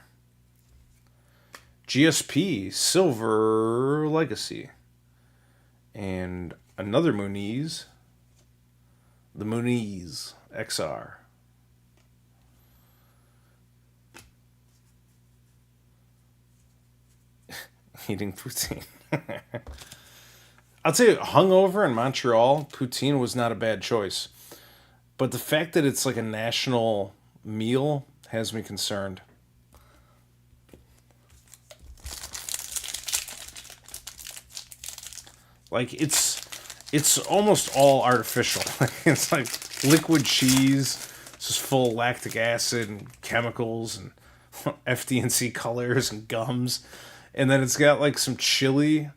A: GSP Silver Legacy. And another Muniz. The Muniz XR. Eating poutine. I'll tell you, hungover in Montreal, poutine was not a bad choice. But the fact that it's like a national meal has me concerned. Like, it's almost all artificial. It's like liquid cheese. It's just full of lactic acid and chemicals and FD&C colors and gums. And then it's got like some chili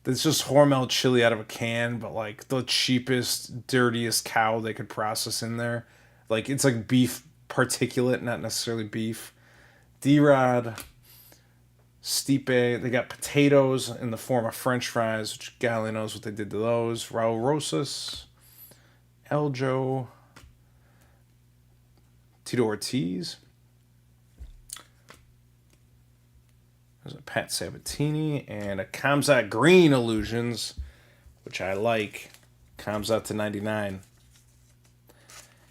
A: that's just Hormel chili out of a can, but like the cheapest, dirtiest cow they could process in there. Like, it's like beef particulate, not necessarily beef. D-Rod, Stipe, they got potatoes in the form of French fries, which God only knows what they did to those. Raul Rosas, Eljo, Tito Ortiz. There's a Pat Sabatini and a Kamzat Green Illusions, which I like. Kamzat to 99.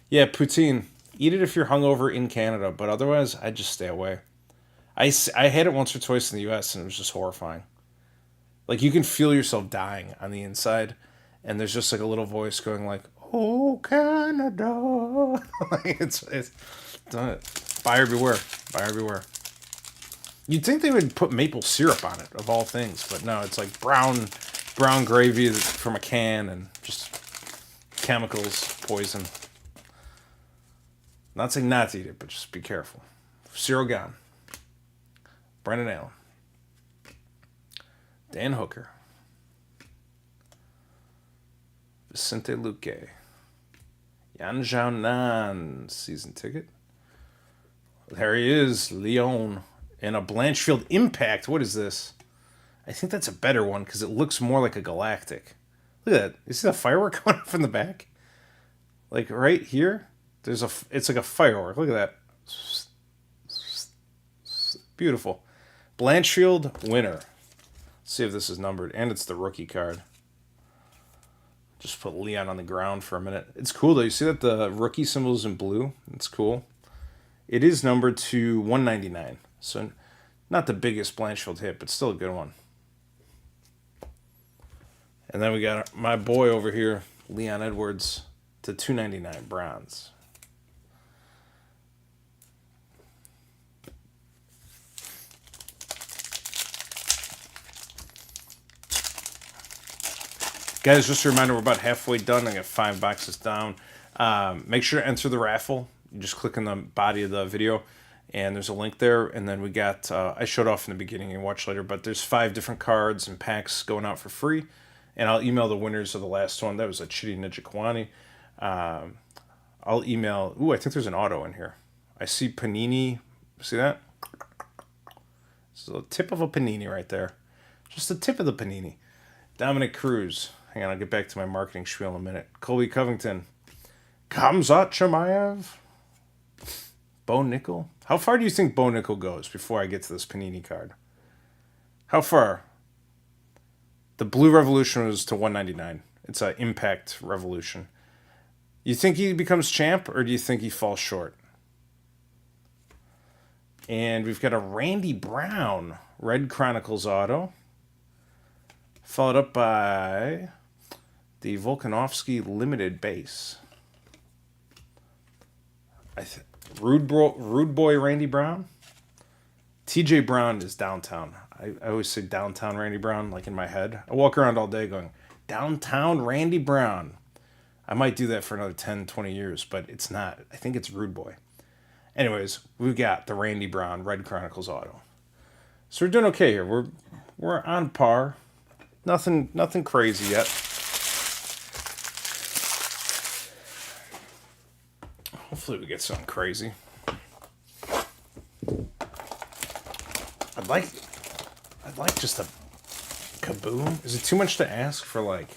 A: Yeah, poutine. Eat it if you're hungover in Canada, but otherwise, I'd just stay away. I had it once or twice in the U.S., and it was just horrifying. Like, you can feel yourself dying on the inside, and there's just like a little voice going like, "Oh, Canada." Like, it's buyer beware. Buyer beware. You'd think they would put maple syrup on it, of all things, but no, it's like brown gravy from a can and just chemicals, poison. Not saying not to eat it, but just be careful. Cyril Gahn. Brendan Allen. Dan Hooker. Vicente Luque. Yan Zhaonan season ticket. There he is, Leon. And a Blanchfield Impact. What is this? I think that's a better one because it looks more like a Galactic. Look at that. You see the firework going off in the back? Like right here, it's like a firework. Look at that. Beautiful. Blanchfield winner. Let's see if this is numbered. And it's the rookie card. Just put Leon on the ground for a minute. It's cool though. You see that the rookie symbol is in blue? It's cool. It is numbered to 199. So, not the biggest Blanchfield hit, but still a good one. And then we got my boy over here, Leon Edwards, to 299 bronze. Guys, just a reminder, we're about halfway done. I got 5 boxes down. Make sure to enter the raffle. You just click on the body of the video. And there's a link there, and then we got, I showed off in the beginning and watch later, but there's 5 different cards and packs going out for free, and I'll email the winners of the last one. That was a Chidi Ninja Kawani. I'll email, I think there's an auto in here. I see Panini, see that? It's the tip of a Panini right there. Just the tip of the Panini. Dominic Cruz. Hang on, I'll get back to my marketing spiel in a minute. Colby Covington. Kamzat Chimaev. Bo Nickal? How far do you think Bo Nickal goes before I get to this Panini card? How far? The Blue Revolution was to 199. It's an Impact Revolution. You think he becomes champ, or do you think he falls short? And we've got a Randy Brown Red Chronicles auto. Followed up by the Volkanovski Limited base. Rude Boy Randy Brown. TJ Brown is downtown. I always say downtown Randy Brown, like in my head. I walk around all day going, downtown Randy Brown. I might do that for another 10, 20 years, but it's not. I think it's Rude Boy. Anyways, we've got the Randy Brown Red Chronicles auto. So we're doing okay here. We're on par. Nothing crazy yet. Hopefully we get something crazy. I'd like just a kaboom. Is it too much to ask for like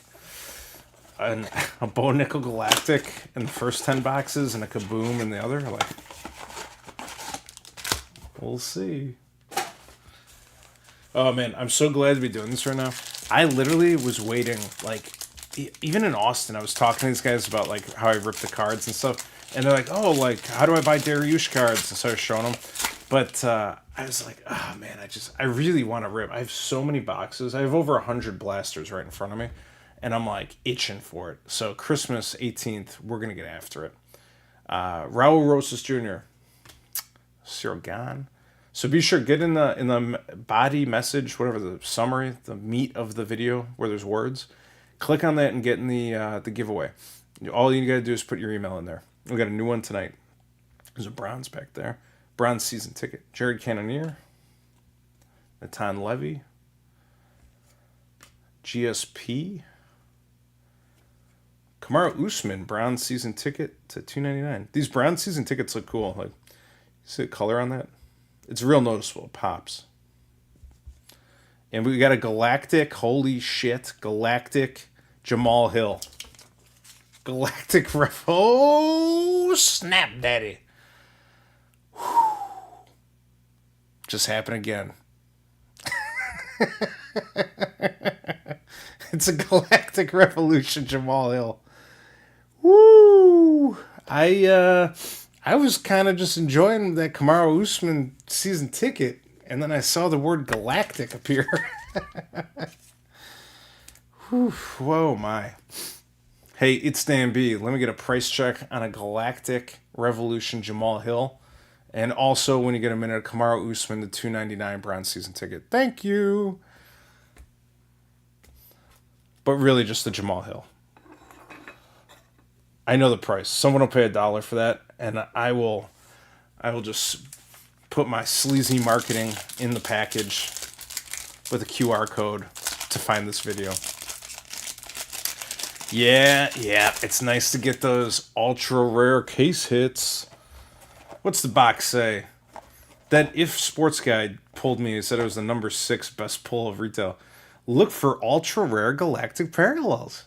A: a Bo Nickal Galactic in the first 10 boxes and a kaboom in the other? Like, we'll see. Oh man, I'm so glad to be doing this right now. I literally was waiting, like, even in Austin, I was talking to these guys about like how I ripped the cards and stuff. And they're like, oh, like, how do I buy Dariush cards? And so I was showing them. But I was like, oh, man, I really want to rip. I have so many boxes. I have over 100 blasters right in front of me. And I'm, like, itching for it. So Christmas 18th, we're going to get after it. Raul Rosas Jr. Cyril Gahn. So be sure, get in the body message, whatever the summary, the meat of the video where there's words. Click on that and get in the giveaway. All you got to do is put your email in there. We got a new one tonight. There's a bronze back there. Bronze season ticket. Jared Cannonier. Natan Levy. GSP. Kamaru Usman. Bronze season ticket to $2.99. These bronze season tickets look cool. Like, see the color on that? It's real noticeable. It pops. And we got a Galactic. Holy shit. Galactic Jamal Hill. Galactic ref. Oh, snap, daddy. Whew. Just happened again. It's a Galactic Revolution Jamal Hill. Woo! I was kind of just enjoying that Kamaru Usman season ticket, and then I saw the word Galactic appear. Whew, whoa, my. Hey, it's Dan B. Let me get a price check on a Galactic Revolution Jamal Hill. And also, when you get a minute, Kamaru Usman, the $2.99 bronze season ticket. Thank you. But really, just the Jamal Hill. I know the price. Someone will pay $1 for that, and I will just put my sleazy marketing in the package with a QR code to find this video. Yeah, it's nice to get those ultra rare case hits. What's the box say? That If Sports Guide pulled me and said it was the number 6 best pull of retail. Look for ultra rare galactic parallels.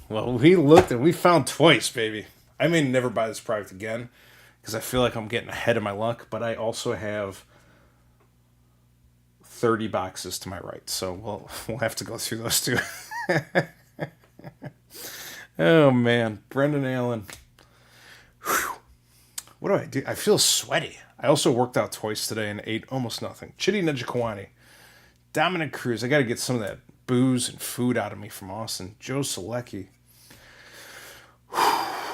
A: Well, we looked and we found twice, baby. I may never buy this product again because I feel like I'm getting ahead of my luck, but I also have 30 boxes to my right, so we'll have to go through those too. Oh man, Brendan Allen. Whew. What do I do? I feel sweaty. I also worked out twice today and ate almost nothing. Chidi Njokuani. Dominic Cruz. I got to get some of that booze and food out of me from Austin. Joe Selecki.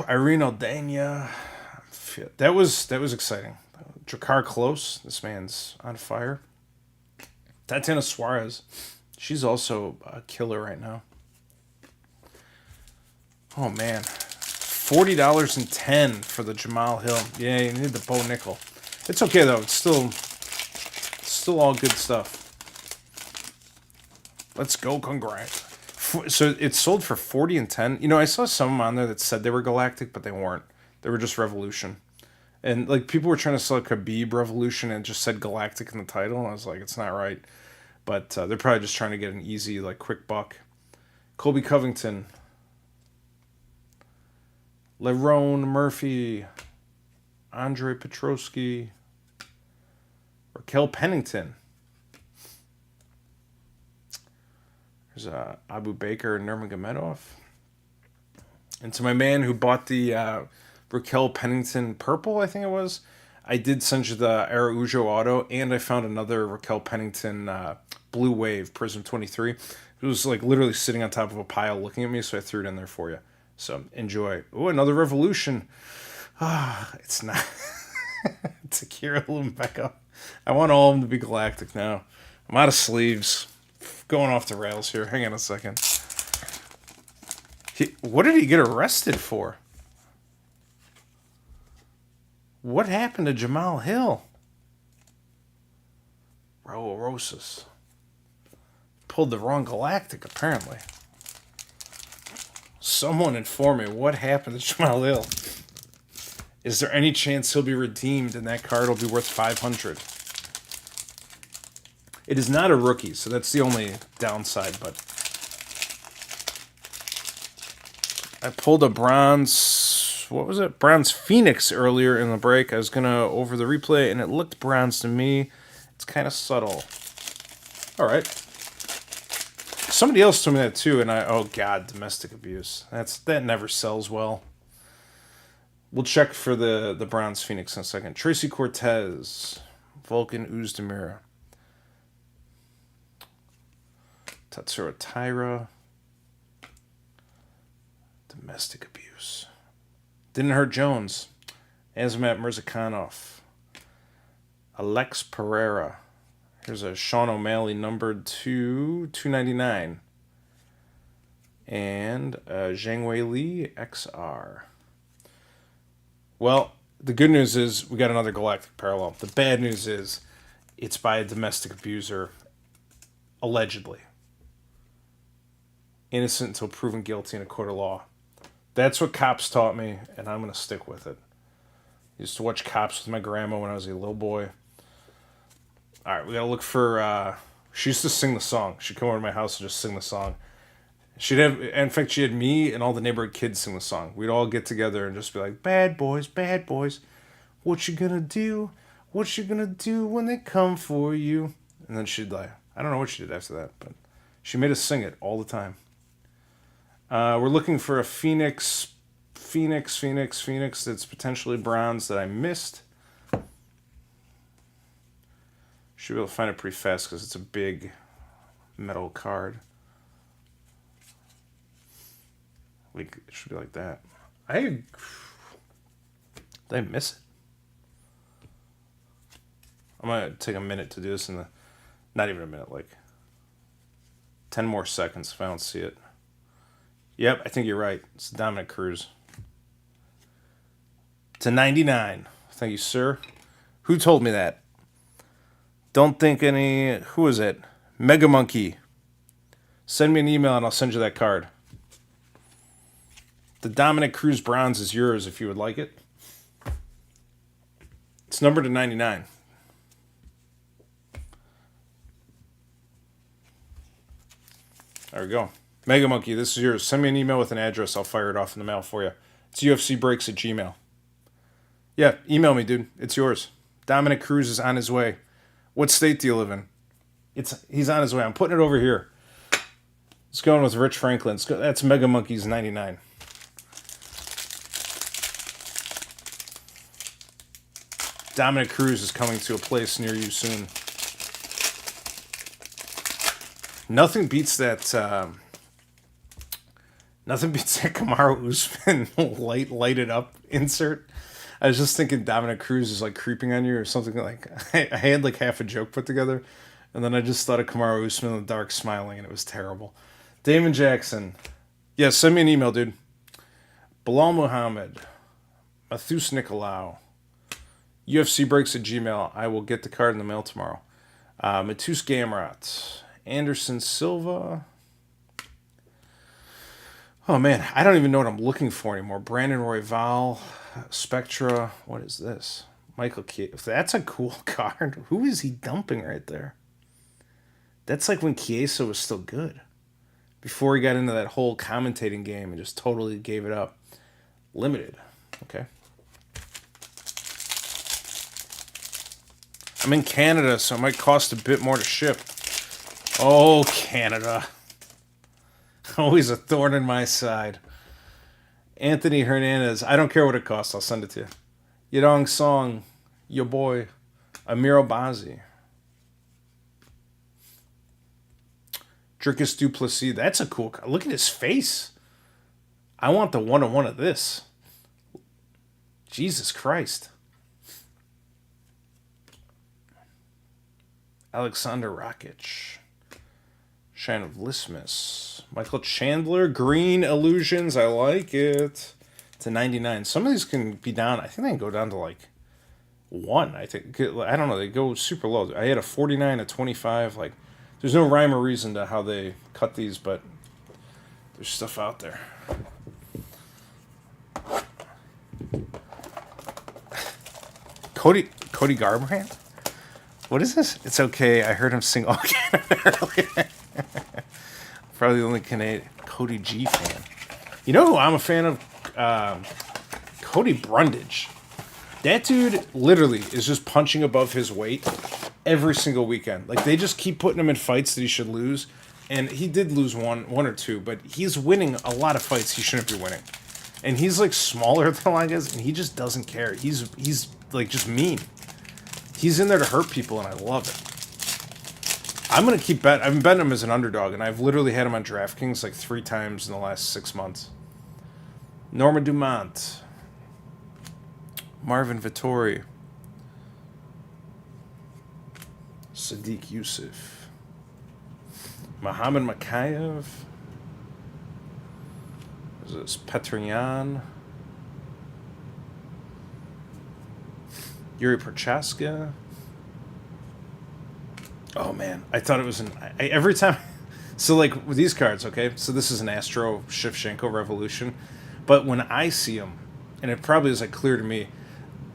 A: Irene Aldana. That was exciting. Drakkar Klose. This man's on fire. Tatiana Suarez. She's also a killer right now. Oh, man. $40.10 for the Jamal Hill. Yeah, you need the Bo Nickal. It's okay, though. It's still all good stuff. Let's go, congrats. So it's sold for $40 and $10. You know, I saw some on there that said they were Galactic, but they weren't. They were just Revolution. And, like, people were trying to sell Khabib Revolution and just said Galactic in the title. And I was like, it's not right. But they're probably just trying to get an easy, like, quick buck. Colby Covington. Lerone Murphy, Andre Petrosky, Raquel Pennington. There's Abu Baker and Nurmagomedov. And to my man who bought the Raquel Pennington purple, I think it was, I did send you the Araujo auto, and I found another Raquel Pennington Blue Wave Prism 23. It was like literally sitting on top of a pile looking at me, so I threw it in there for you. So enjoy. Oh, another Revolution. It's not. It's Akira Lumbeca. I want all of them to be galactic now. I'm out of sleeves. Going off the rails here. Hang on a second. What did he get arrested for? What happened to Jamal Hill? Raul Rosas. Pulled the wrong galactic, apparently. Someone inform me what happened to Jamal Hill. Is there any chance he'll be redeemed and that card will be worth 500? It is not a rookie, so that's the only downside, but I pulled a bronze, what was it? Bronze Phoenix earlier in the break. I was going to over the replay, and it looked bronze to me. It's kind of subtle. All right. Somebody else told me that too, and oh God, domestic abuse. That never sells well. We'll check for the bronze Phoenix in a second. Tracy Cortez, Vulcan Uzdemir, Tatsuro Taira, domestic abuse. Didn't hurt Jones. Azamat Mirzakhanov, Alex Pereira. Here's a Sean O'Malley numbered to 299. And Zhang Wei Li XR. Well, the good news is we got another Galactic Parallel. The bad news is it's by a domestic abuser, allegedly. Innocent until proven guilty in a court of law. That's what Cops taught me, and I'm going to stick with it. I used to watch Cops with my grandma when I was a little boy. All right, we got to look for... she used to sing the song. She'd come over to my house and just sing the song. In fact, she had me and all the neighborhood kids sing the song. We'd all get together and just be like, bad boys, what you gonna do? What you gonna do when they come for you? And then she'd like, I don't know what she did after that, but she made us sing it all the time. We're looking for a Phoenix that's potentially bronze that I missed. Should be able to find it pretty fast because it's a big metal card. It should be like that. Did I miss it? I'm going to take a minute to do this not even a minute, like 10 more seconds if I don't see it. Yep, I think you're right. It's Dominic Cruz. To 99. Thank you, sir. Who told me that? Don't think any... Who is it? Mega Monkey. Send me an email and I'll send you that card. The Dominic Cruz bronze is yours if you would like it. It's numbered to 99. There we go. Mega Monkey, this is yours. Send me an email with an address. I'll fire it off in the mail for you. It's UFCBreaks@gmail.com. Yeah, email me, dude. It's yours. Dominic Cruz is on his way. What state do you live in? He's on his way. I'm putting it over here. It's going with Rich Franklin. That's Mega Monkey's 99. Dominic Cruz is coming to a place near you soon. Nothing beats that Kamaru Usman lighted up insert. I was just thinking Dominic Cruz is like creeping on you or something. Like I had like half a joke put together, and then I just thought of Kamaru Usman in the dark smiling, and it was terrible. Damon Jackson. Yeah, send me an email, dude. Bilal Muhammad. Mathus Nicolau. UFCBreaks@gmail.com. I will get the card in the mail tomorrow. Matus Gamrot. Anderson Silva. Oh, man. I don't even know what I'm looking for anymore. Brandon Royval. Spectra. What is this? Michael Chiesa. That's a cool card. Who is he dumping right there? That's like when Chiesa was still good. Before he got into that whole commentating game and just totally gave it up. Limited. Okay. I'm in Canada, so it might cost a bit more to ship. Oh, Canada. Always a thorn in my side. Anthony Hernandez. I don't care what it costs. I'll send it to you. Yadong Song. Your boy, Amir Obazi. Dricus Duplessis. That's a cool... Look at his face. I want the one-on-one of this. Jesus Christ. Alexander Rakic. Shine of Lismus. Michael Chandler. Green Illusions. I like it. To 99. Some of these can be down. I think they can go down to like 1. I think. I don't know. They go super low. I had a 49, a 25. Like, there's no rhyme or reason to how they cut these, but there's stuff out there. Cody Garbrandt? What is this? It's okay. I heard him sing all Canada earlier. Probably the only Canadian Cody G fan. You know who I'm a fan of? Cody Brundage. That dude literally is just punching above his weight every single weekend. Like, they just keep putting him in fights that he should lose. And he did lose one or two, but he's winning a lot of fights he shouldn't be winning. And he's like smaller than Ligas, and he just doesn't care. He's like just mean. He's in there to hurt people, and I love it. I'm gonna keep bet. I've been betting him as an underdog, and I've literally had him on DraftKings like 3 times in the last 6 months. Norma Dumont, Marvin Vittori, Sadiq Youssef, Muhammad Makayev. Is this Petryan? Yuri Prochaska. Oh man, I thought it was every time. So like with these cards, okay. So this is an Astro Shevchenko Revolution, but when I see them, and it probably is like clear to me,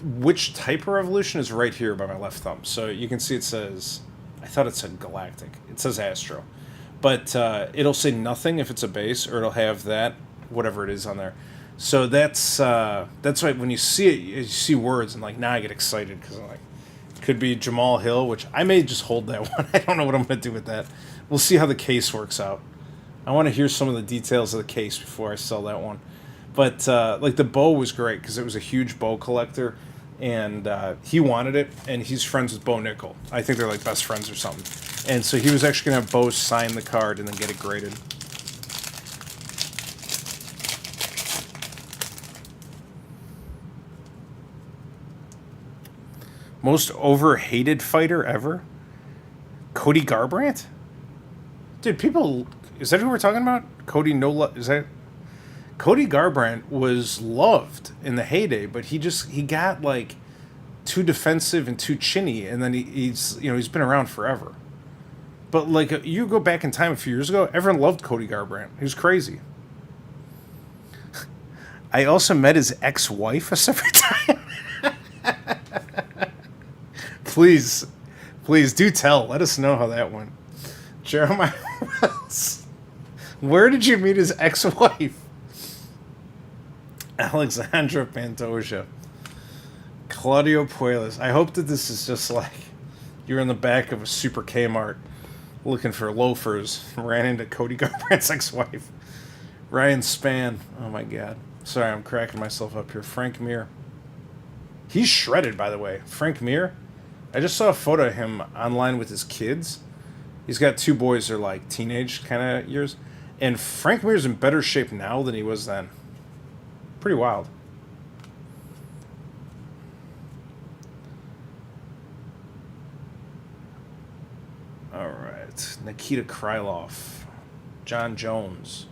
A: which type of Revolution is right here by my left thumb. So you can see it says, I thought it said Galactic. It says Astro, but it'll say nothing if it's a base, or it'll have that whatever it is on there. So that's why when you see it, you see words, and like now I get excited because I'm like, it could be Jamal Hill, which I may just hold that one. I don't know what I'm going to do with that. We'll see how the case works out. I want to hear some of the details of the case before I sell that one. But like the Bo was great because it was a huge Bo collector, and he wanted it, and he's friends with Bo Nickal. I think they're like best friends or something. And so he was actually going to have Bo sign the card and then get it graded. Most over-hated fighter ever? Cody Garbrandt? Dude, people... Is that who we're talking about? Cody is that... Cody Garbrandt was loved in the heyday, but he got, like, too defensive and too chinny, and then he's been around forever. But, like, you go back in time a few years ago, everyone loved Cody Garbrandt. He was crazy. I also met his ex-wife a separate time. Please do tell. Let us know how that went. Jeremiah Wells. Where did you meet his ex-wife? Alexandra Pantoja. Claudio Puelles. I hope that this is just like you're in the back of a Super Kmart looking for loafers and ran into Cody Garbrandt's ex-wife. Ryan Spann. Oh my God. Sorry, I'm cracking myself up here. Frank Mir. He's shredded, by the way. Frank Mir. I just saw a photo of him online with his kids. He's got 2 boys that are like teenage kind of years. And Frank Mir's in better shape now than he was then. Pretty wild. All right. Nikita Krylov. John Jones.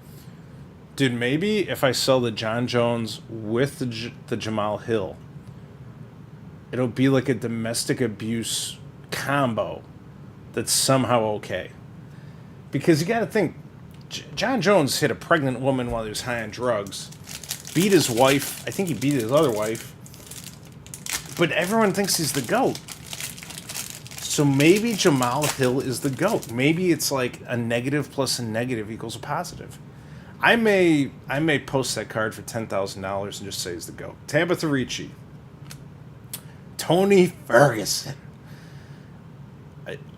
A: Dude, maybe if I sell the John Jones with the Jamal Hill, it'll be like a domestic abuse combo that's somehow okay. Because you got to think, John Jones hit a pregnant woman while he was high on drugs, beat his wife. I think he beat his other wife. But everyone thinks he's the GOAT. So maybe Jamal Hill is the GOAT. Maybe it's like a negative plus a negative equals a positive. I may post that card for $10,000 and just say he's the GOAT. Tabitha Ricci. Tony Ferguson.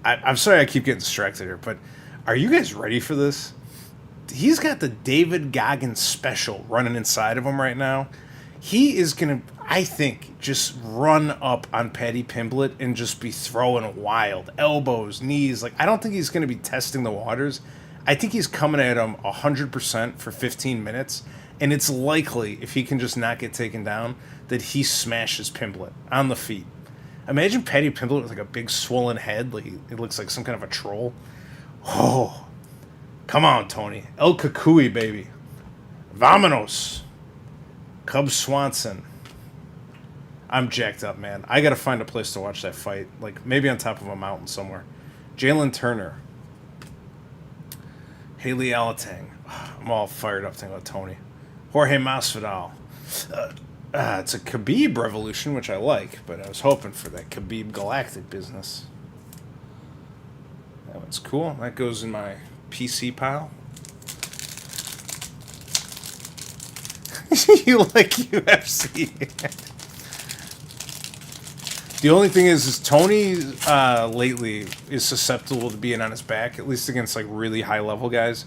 A: I'm sorry I keep getting distracted here, but are you guys ready for this? He's got the David Goggins special running inside of him right now. he is going to, I think, just run up on Paddy Pimblett and just be throwing wild elbows, knees. Like, I don't think he's going to be testing the waters. I think he's coming at him 100% for 15 minutes. And it's likely, if he can just not get taken down, that he smashes Pimblett on the feet. Imagine Paddy Pimblett with like a big swollen head. Like, it looks like some kind of a troll. Oh, come on, Tony. El Kukui, baby. Vamonos. Cub Swanson. I'm jacked up, man. I gotta find a place to watch that fight. Like, maybe on top of a mountain somewhere. Jalen Turner. Haley Alatang. I'm all fired up thinking about Tony. Jorge Masvidal. It's a Khabib revolution, which I like, but I was hoping for that Khabib Galactic business. That one's cool. That goes in my PC pile. You like UFC. The only thing is Tony lately is susceptible to being on his back, at least against like really high level guys.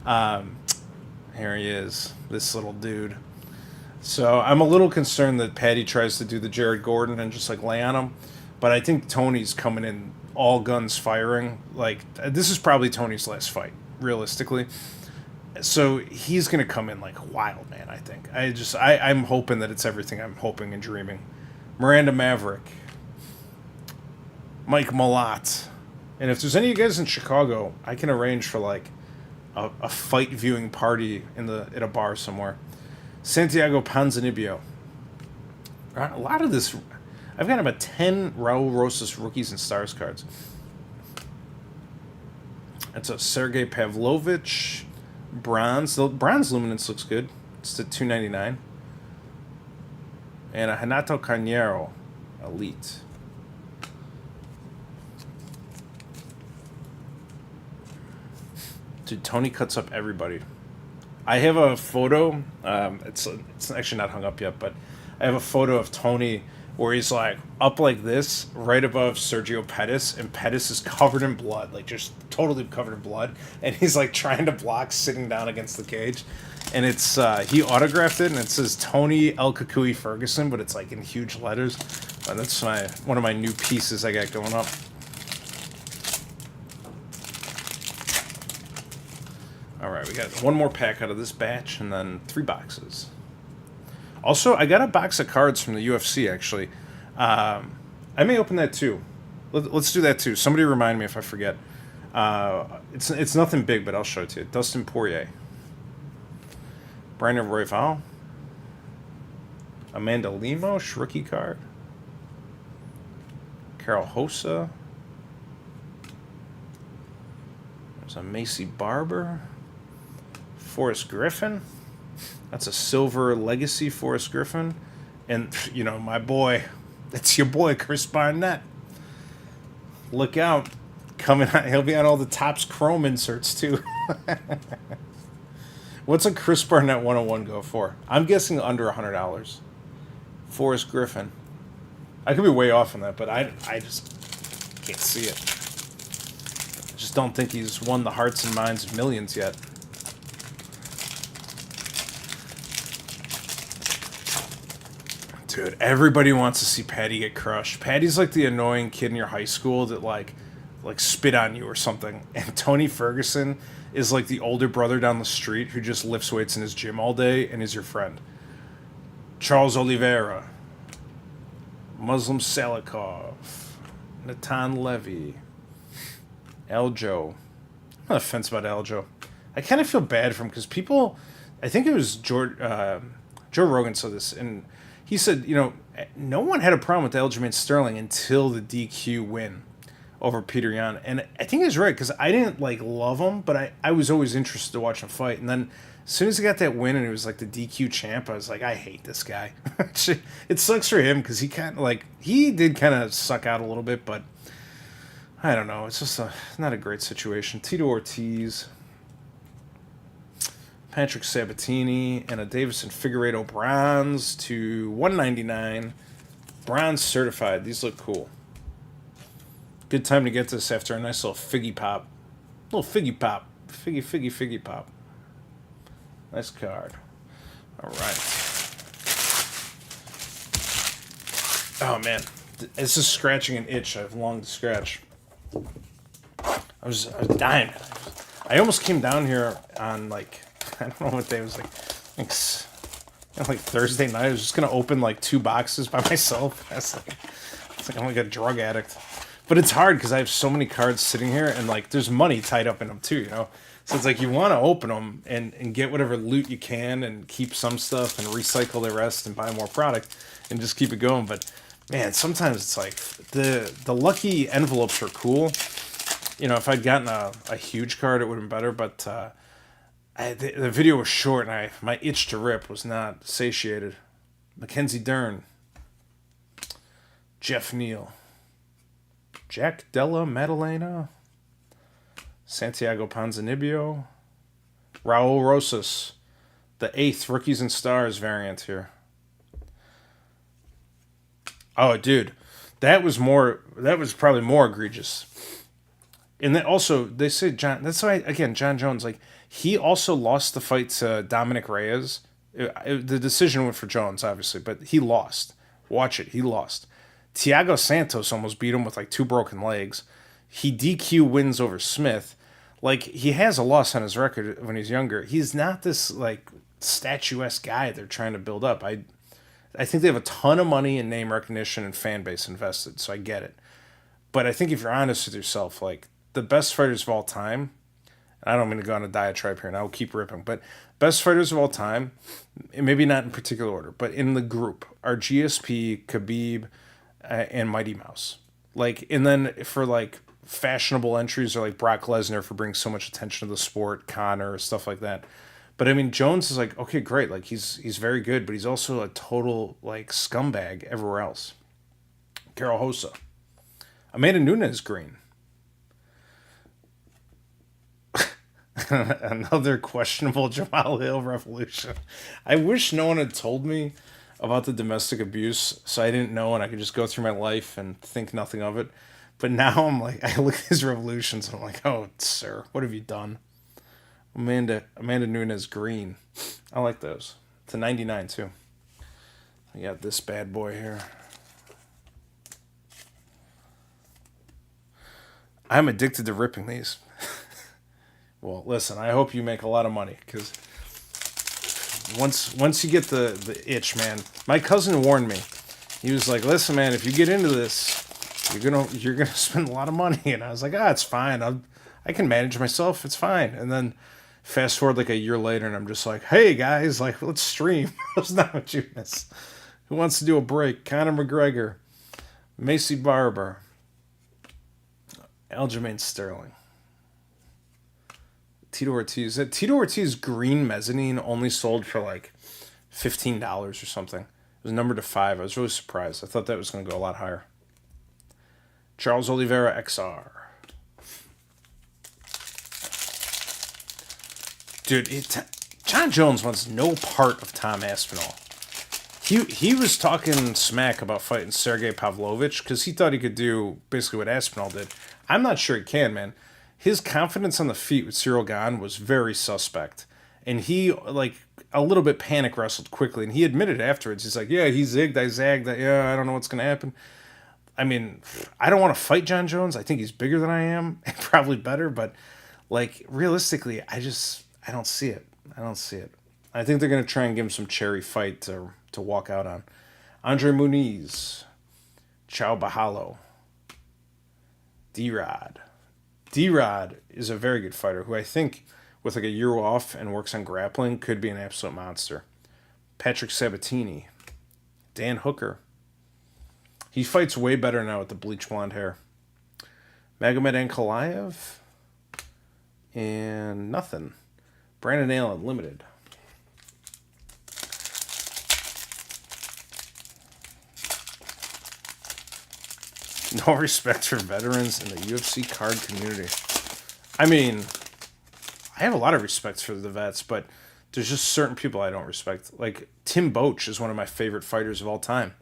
A: Here he is, this little dude. So I'm a little concerned that Paddy tries to do the Jared Gordon and just like lay on him, but I think Tony's coming in all guns firing. Like, this is probably Tony's last fight, realistically. So he's going to come in like wild, man, I think. I'm hoping that it's everything I'm hoping and dreaming. Miranda Maverick. Mike Malott. And if there's any of you guys in Chicago, I can arrange for like a fight viewing party at a bar somewhere. Santiago Ponzinibbio. A lot of this... I've got about 10 Raul Rosas rookies and stars cards. That's a Sergey Pavlovich... Bronze. The bronze luminance looks good. It's the $2.99. And a Renato Carneiro Elite. Dude, Tony cuts up everybody. I have a photo. It's actually not hung up yet, but I have a photo of Tony where he's like up like this, right above Sergio Pettis, and Pettis is covered in blood, like just totally covered in blood, and he's like trying to block sitting down against the cage, and it's he autographed it, and it says Tony El Kukui Ferguson, but it's like in huge letters. That's one of my new pieces I got going up. All right, we got one more pack out of this batch, and then 3 boxes. Also, I got a box of cards from the UFC, actually. I may open that, too. Let's do that, too. Somebody remind me if I forget. It's nothing big, but I'll show it to you. Dustin Poirier. Brandon Royval. Amanda Lemos, rookie card. Carol Hossa. There's a Macy Barber. Forrest Griffin. That's a silver legacy Forrest Griffin. And, you know, my boy, that's your boy, Chris Barnett. Look out. Coming out, he'll be on all the Topps Chrome inserts, too. What's a Chris Barnett 101 go for? I'm guessing under $100. Forrest Griffin. I could be way off on that, but I just can't see it. I just don't think he's won the hearts and minds of millions yet. Dude, everybody wants to see Paddy get crushed. Paddy's like the annoying kid in your high school that like spit on you or something. And Tony Ferguson is like the older brother down the street who just lifts weights in his gym all day and is your friend. Charles Oliveira. Muslim Salikov. Natan Levy. Aljo. I'm not offensive about Aljo. I kind of feel bad for him because people... I think it was Joe Rogan said this, and he said, you know, no one had a problem with Aljamain Sterling until the DQ win over Peter Yan. And I think he's right, because I didn't, like, love him, but I was always interested to watch him fight. And then as soon as he got that win and he was, like, the DQ champ, I was like, I hate this guy. It sucks for him, because he kind of, like, he did kind of suck out a little bit, but I don't know. It's just not a great situation. Tito Ortiz, Patrick Sabatini, and a Davison Figueiredo bronze to $199. Bronze certified. These look cool. Good time to get this after a nice little figgy pop. Little figgy pop. Figgy pop. Nice card. All right. Oh man, it's just scratching an itch I've longed to scratch. I was dying. I almost came down here on like I don't know what day it was like Thursday night. I was just gonna open like 2 boxes by myself. It's like I'm like a drug addict. But it's hard because I have so many cards sitting here and like there's money tied up in them too, you know. So it's like you want to open them and get whatever loot you can and keep some stuff and recycle the rest and buy more product and just keep it going. But man, sometimes it's like the lucky envelopes are cool. You know, if I'd gotten a huge card, it would have been better. But the video was short, and my itch to rip was not satiated. Mackenzie Dern, Jeff Neal, Jack Della Maddalena, Santiago Ponzinibbio, Raul Rosas, the 8th Rookies and Stars variant here. Oh, dude, that was probably more egregious. And then also, they say that's why, again, John Jones, like, he also lost the fight to Dominic Reyes. The decision went for Jones, obviously, but he lost. Watch it, he lost. Thiago Santos almost beat him with, like, 2 broken legs. He DQ wins over Smith. Like, he has a loss on his record when he's younger. He's not this, like, statuesque guy they're trying to build up. I think they have a ton of money and name recognition and fan base invested, so I get it. But I think if you're honest with yourself, like, the best fighters of all time, I don't mean to go on a diatribe here, and I will keep ripping, but best fighters of all time, maybe not in particular order, but in the group, are GSP, Khabib, and Mighty Mouse. Like, and then for, like, fashionable entries are, like, Brock Lesnar for bringing so much attention to the sport, Conor, stuff like that. But, I mean, Jones is like, okay, great, like, he's very good, but he's also a total, like, scumbag everywhere else. Carol Hossa. Amanda Nunes green. Another questionable Jamal Hill revolution. I wish no one had told me about the domestic abuse, so I didn't know and I could just go through my life and think nothing of it. But now I'm like, I look at these revolutions and I'm like, oh, sir, what have you done? Amanda Nunes green. I like those. It's a 99 too. I got this bad boy here. I'm addicted to ripping these. Well, listen, I hope you make a lot of money, because once you get the itch, man. My cousin warned me. He was like, listen, man, if you get into this, you're gonna spend a lot of money. And I was like, it's fine. I can manage myself. It's fine. And then fast forward like a year later, and I'm just like, hey, guys, like, let's stream. That's not what you miss. Who wants to do a break? Conor McGregor, Macy Barber, Aljamain Sterling. Tito Ortiz. That Tito Ortiz green mezzanine only sold for like $15 or something. It was numbered to 5. I was really surprised. I thought that was going to go a lot higher. Charles Oliveira XR. Dude, John Jones wants no part of Tom Aspinall. He was talking smack about fighting Sergey Pavlovich because he thought he could do basically what Aspinall did. I'm not sure he can, man. His confidence on the feet with Cyril Gane was very suspect. And he, like, a little bit panic wrestled quickly. And he admitted afterwards, he's like, yeah, he zigged, I zagged, I don't know what's going to happen. I mean, I don't want to fight John Jones. I think he's bigger than I am and probably better. But, like, realistically, I don't see it. I think they're going to try and give him some cherry fight to walk out on. Andre Muniz, Chao Bahalo, D-Rod. D-Rod is a very good fighter who I think, with like a year off and works on grappling, could be an absolute monster. Patrick Sabatini. Dan Hooker. He fights way better now with the bleach blonde hair. Magomed Ankalaev. And nothing. Brandon Allen, limited. No respect for veterans in the UFC card community. I mean, I have a lot of respect for the vets, but there's just certain people I don't respect. Like, Tim Boach is one of my favorite fighters of all time.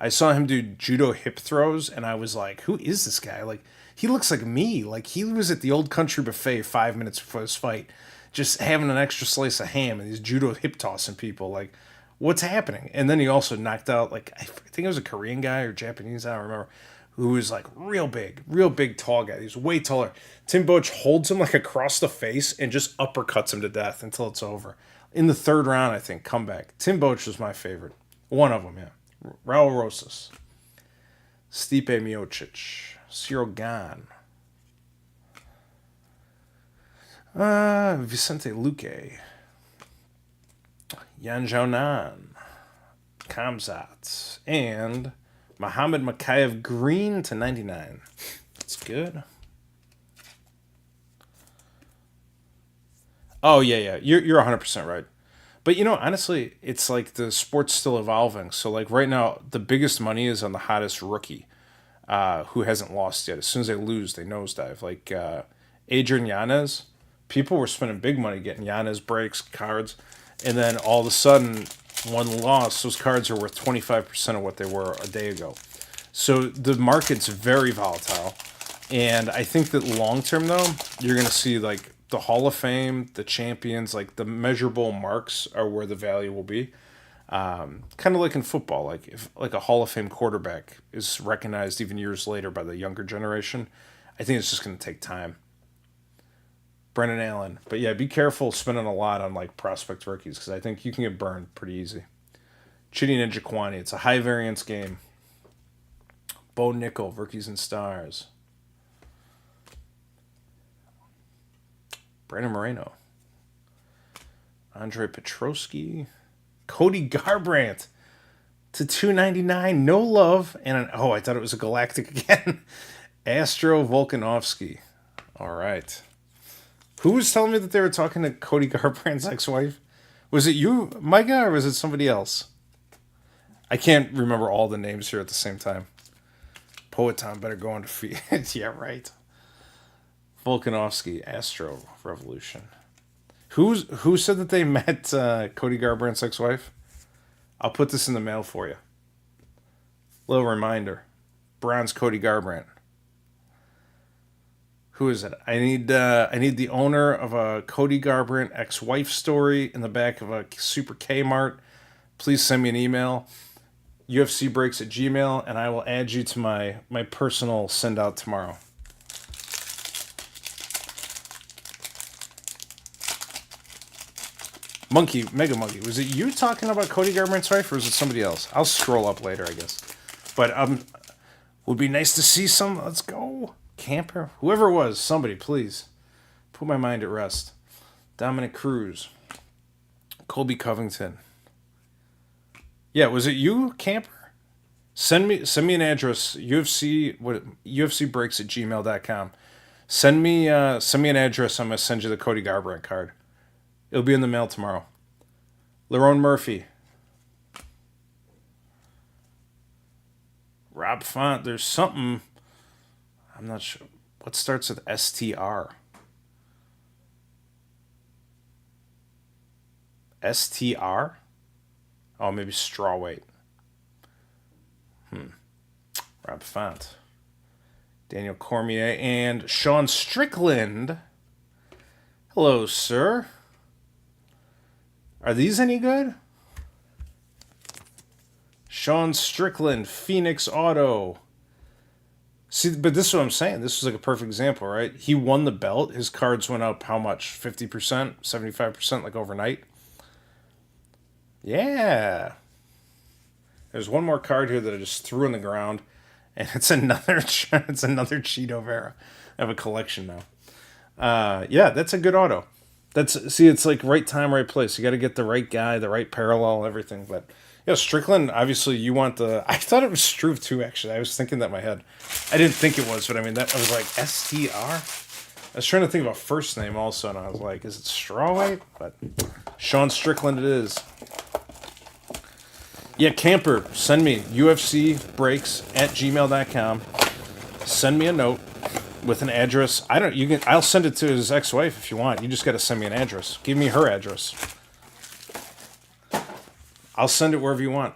A: I saw him do judo hip throws, and I was like, who is this guy? Like, he looks like me. Like, he was at the Old Country Buffet 5 minutes before this fight, just having an extra slice of ham, and he's judo hip tossing people. Like, what's happening? And then he also knocked out, like, I think it was a Korean guy or Japanese, I don't remember, who was like real big, tall guy. He's way taller. Tim Boetsch holds him like across the face and just uppercuts him to death until it's over. In the third round, I think, comeback. Tim Boetsch was my favorite. One of them, yeah. Raul Rosas. Stipe Miocic. Cyril Gane. Vicente Luque. Yan Xiaonan. Kamzat. And Muhammad Makayev green to 99. That's good. Oh, yeah. You're 100% right. But, honestly, it's like the sport's still evolving. So, like, right now, the biggest money is on the hottest rookie who hasn't lost yet. As soon as they lose, they nosedive. Like, Adrian Yanez, people were spending big money getting Yanez breaks, cards. And then all of a sudden, one loss, those cards are worth 25% of what they were a day ago. So the market's very volatile. And I think that long term, though, you're going to see, like, the Hall of Fame, the champions, like, the measurable marks are where the value will be. Kind of like in football. Like, if like a Hall of Fame quarterback is recognized even years later by the younger generation, I think it's just going to take time. Brennan Allen. But yeah, be careful spending a lot on like prospect rookies because I think you can get burned pretty easy. Chidi Njokuani. It's a high variance game. Bo Nickal, Rookies and Stars. Brandon Moreno. Andre Petrosky. Cody Garbrandt to 299. No love. And I thought it was a Galactic again. Astro Volkanovsky. All right. Who was telling me that they were talking to Cody Garbrandt's ex-wife? Was it you, Micah, or was it somebody else? I can't remember all the names here at the same time. Poeton better go on to feed. Yeah, right. Volkanovsky, Astro Revolution. Who said that they met Cody Garbrandt's ex-wife? I'll put this in the mail for you. Little reminder. Bronze Cody Garbrandt. Who is it? I need the owner of a Cody Garbrandt ex-wife story in the back of a Super Kmart. Please send me an email. UFCbreaks@gmail, and I will add you to my personal send out tomorrow. Mega Monkey. Was it you talking about Cody Garbrandt's wife, or was it somebody else? I'll scroll up later, I guess. But would be nice to see some. Let's go. Camper, whoever it was, somebody, please put my mind at rest. Dominic Cruz, Colby Covington. Yeah, was it you, Camper? Send me an address. UFCbreaks@gmail.com. Send me an address. I'm gonna send you the Cody Garbrandt card. It'll be in the mail tomorrow. Lerone Murphy. Rob Font. There's something. I'm not sure. What starts with STR? STR? Oh, maybe straw weight. Rob Font. Daniel Cormier and Sean Strickland. Hello, sir. Are these any good? Sean Strickland, Phoenix Auto. See, but this is what I'm saying. This was like a perfect example, right? He won the belt. His cards went up how much? 50%? 75%? Like overnight? Yeah. There's one more card here that I just threw on the ground. And it's another Cheeto Vera. I have a collection now. Yeah, that's a good auto. It's like right time, right place. You got to get the right guy, the right parallel, everything. But yeah, Strickland, obviously you want I thought it was Struve too, actually. I was thinking that in my head. I didn't think it was, but I mean, I was like, STR? I was trying to think of a first name also, and I was like, is it Strawweight? But Sean Strickland it is. Yeah, Camper, send me UFCbreaks@gmail.com. Send me a note with an address. I'll send it to his ex-wife if you want. You just got to send me an address. Give me her address. I'll send it wherever you want.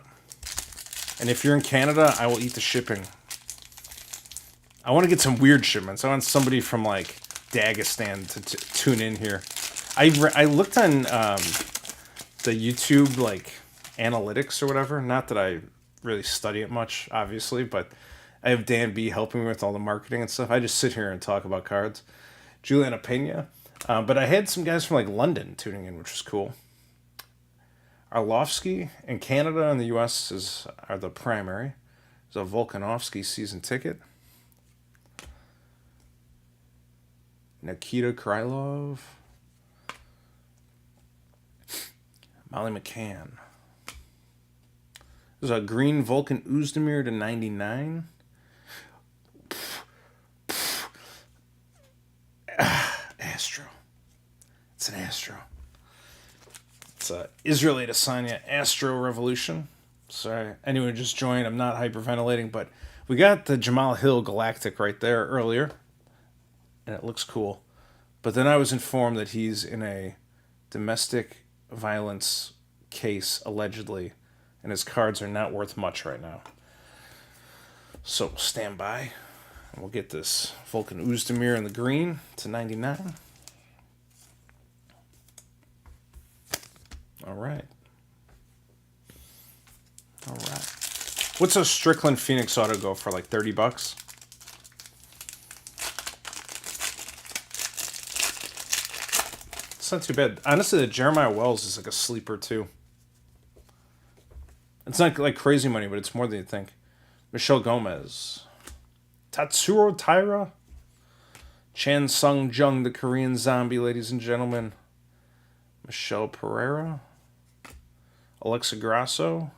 A: And if you're in Canada, I will eat the shipping. I want to get some weird shipments. I want somebody from like Dagestan to tune in here. I looked on the YouTube like analytics or whatever. Not that I really study it much, obviously, but I have Dan B helping me with all the marketing and stuff. I just sit here and talk about cards. Juliana Pena. But I had some guys from like London tuning in, which was cool. Arlovsky in Canada and the US are the primary. There's a Volkanovski season ticket. Nikita Krylov. Molly McCann. There's a green Vulcan Uzdemir to 99. Astro. It's an Astro. It's a Israel Adesanya Astro Revolution. Sorry, anyone who just joined, I'm not hyperventilating, but we got the Jamal Hill Galactic right there earlier, and it looks cool. But then I was informed that he's in a domestic violence case, allegedly, and his cards are not worth much right now. So stand by, and we'll get this Vulcan Uzdemir in the green to 99. All right. What's a Strickland Phoenix auto go for, like $30? It's not too bad. Honestly, the Jeremiah Wells is like a sleeper too. It's not like crazy money, but it's more than you think. Michelle Gomez. Tatsuro Taira. Chan Sung Jung, the Korean zombie, ladies and gentlemen. Michelle Pereira. Alexa Grasso.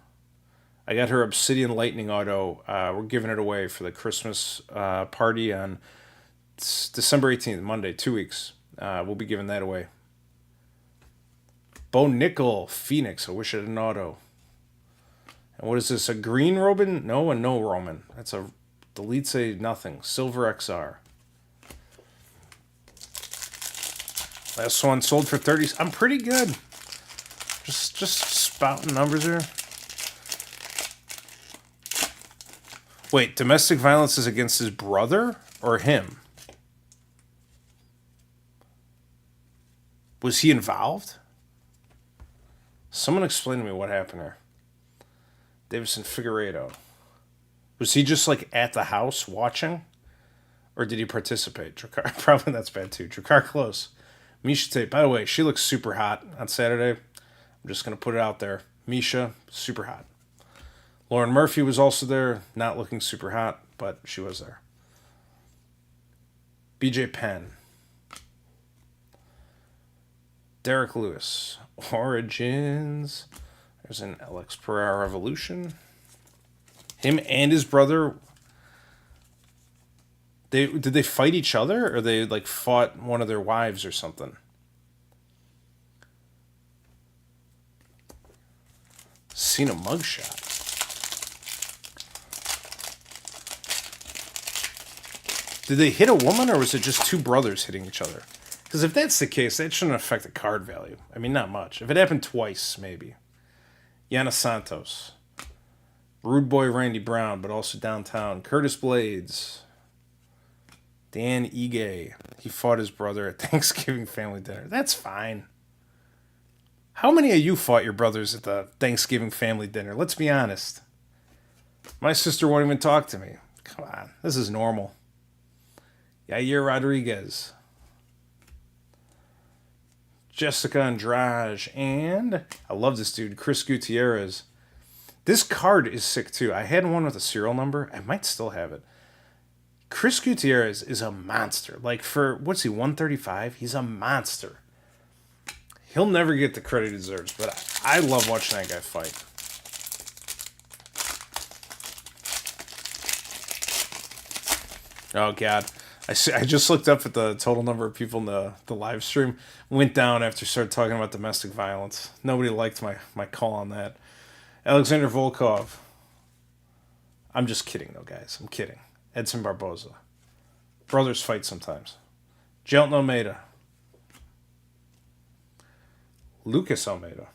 A: I got her Obsidian Lightning auto. We're giving it away for the Christmas party on December 18th, Monday, 2 weeks. We'll be giving that away. Bo Nickal Phoenix. I wish it had an auto. And what is this? A green Roman? No, and no Roman. That's a delete say nothing. Silver XR. Last one sold for 30. I'm pretty good. Just spouting numbers here. Wait, domestic violence is against his brother or him? Was he involved? Someone explain to me what happened here. Davison Figueiredo. Was he just like at the house watching? Or did he participate? Probably that's bad too. Drakkar Close. Misha Tate. By the way, she looks super hot on Saturday. I'm just going to put it out there. Misha, super hot. Lauren Murphy was also there. Not looking super hot, but she was there. BJ Penn. Derek Lewis. Origins. There's an Alex Pereira Revolution. Him and his brother. Did they fight each other, or they like fought one of their wives or something? Seen a mugshot. Did they hit a woman, or was it just two brothers hitting each other? Because if that's the case, that shouldn't affect the card value. I mean, not much. If it happened twice, maybe. Yana Santos. Rude Boy Randy Brown, but also downtown. Curtis Blades. Dan Ige. He fought his brother at Thanksgiving family dinner. That's fine. How many of you fought your brothers at the Thanksgiving family dinner? Let's be honest. My sister won't even talk to me. Come on. This is normal. Yair Rodriguez. Jessica Andrade. And I love this dude, Chris Gutierrez. This card is sick too. I had one with a serial number. I might still have it. Chris Gutierrez is a monster. Like for, what's he, 135? He's a monster. He'll never get the credit he deserves, but I love watching that guy fight. Oh, God. I just looked up at the total number of people in the live stream. Went down after I started talking about domestic violence. Nobody liked my call on that. Alexander Volkov. I'm just kidding, though, guys. I'm kidding. Edson Barboza. Brothers fight sometimes. Jelton Almeida. Lucas Almeida.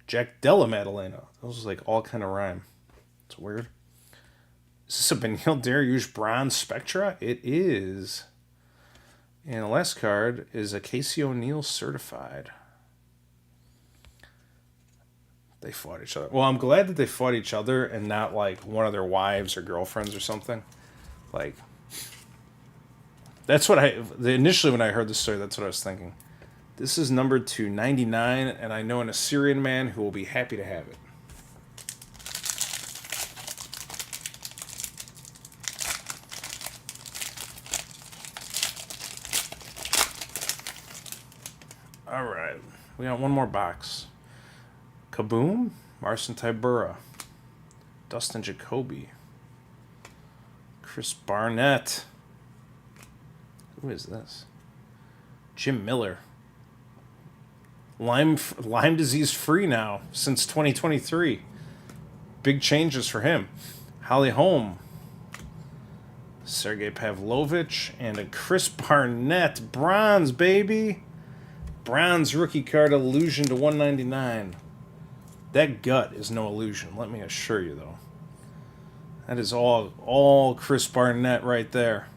A: Jack Della Maddalena. Those like all kind of rhyme. It's weird. Is this a Benil Dariush Bronze Spectra? It is. And the last card is a Casey O'Neill Certified. They fought each other. Well, I'm glad that they fought each other and not like one of their wives or girlfriends or something. Like, that's what initially when I heard the story, that's what I was thinking. This is numbered to 99, and I know an Assyrian man who will be happy to have it. All right, we got one more box. Kaboom, Marcin Tybura, Dustin Jacoby, Chris Barnett. Who is this? Jim Miller. Lyme disease free now since 2023. Big changes for him. Holly Holm, Sergey Pavlovich, and a Chris Barnett bronze, baby. Bronze rookie card, illusion to 199. That gut is no illusion, let me assure you, though. That is all Chris Barnett right there.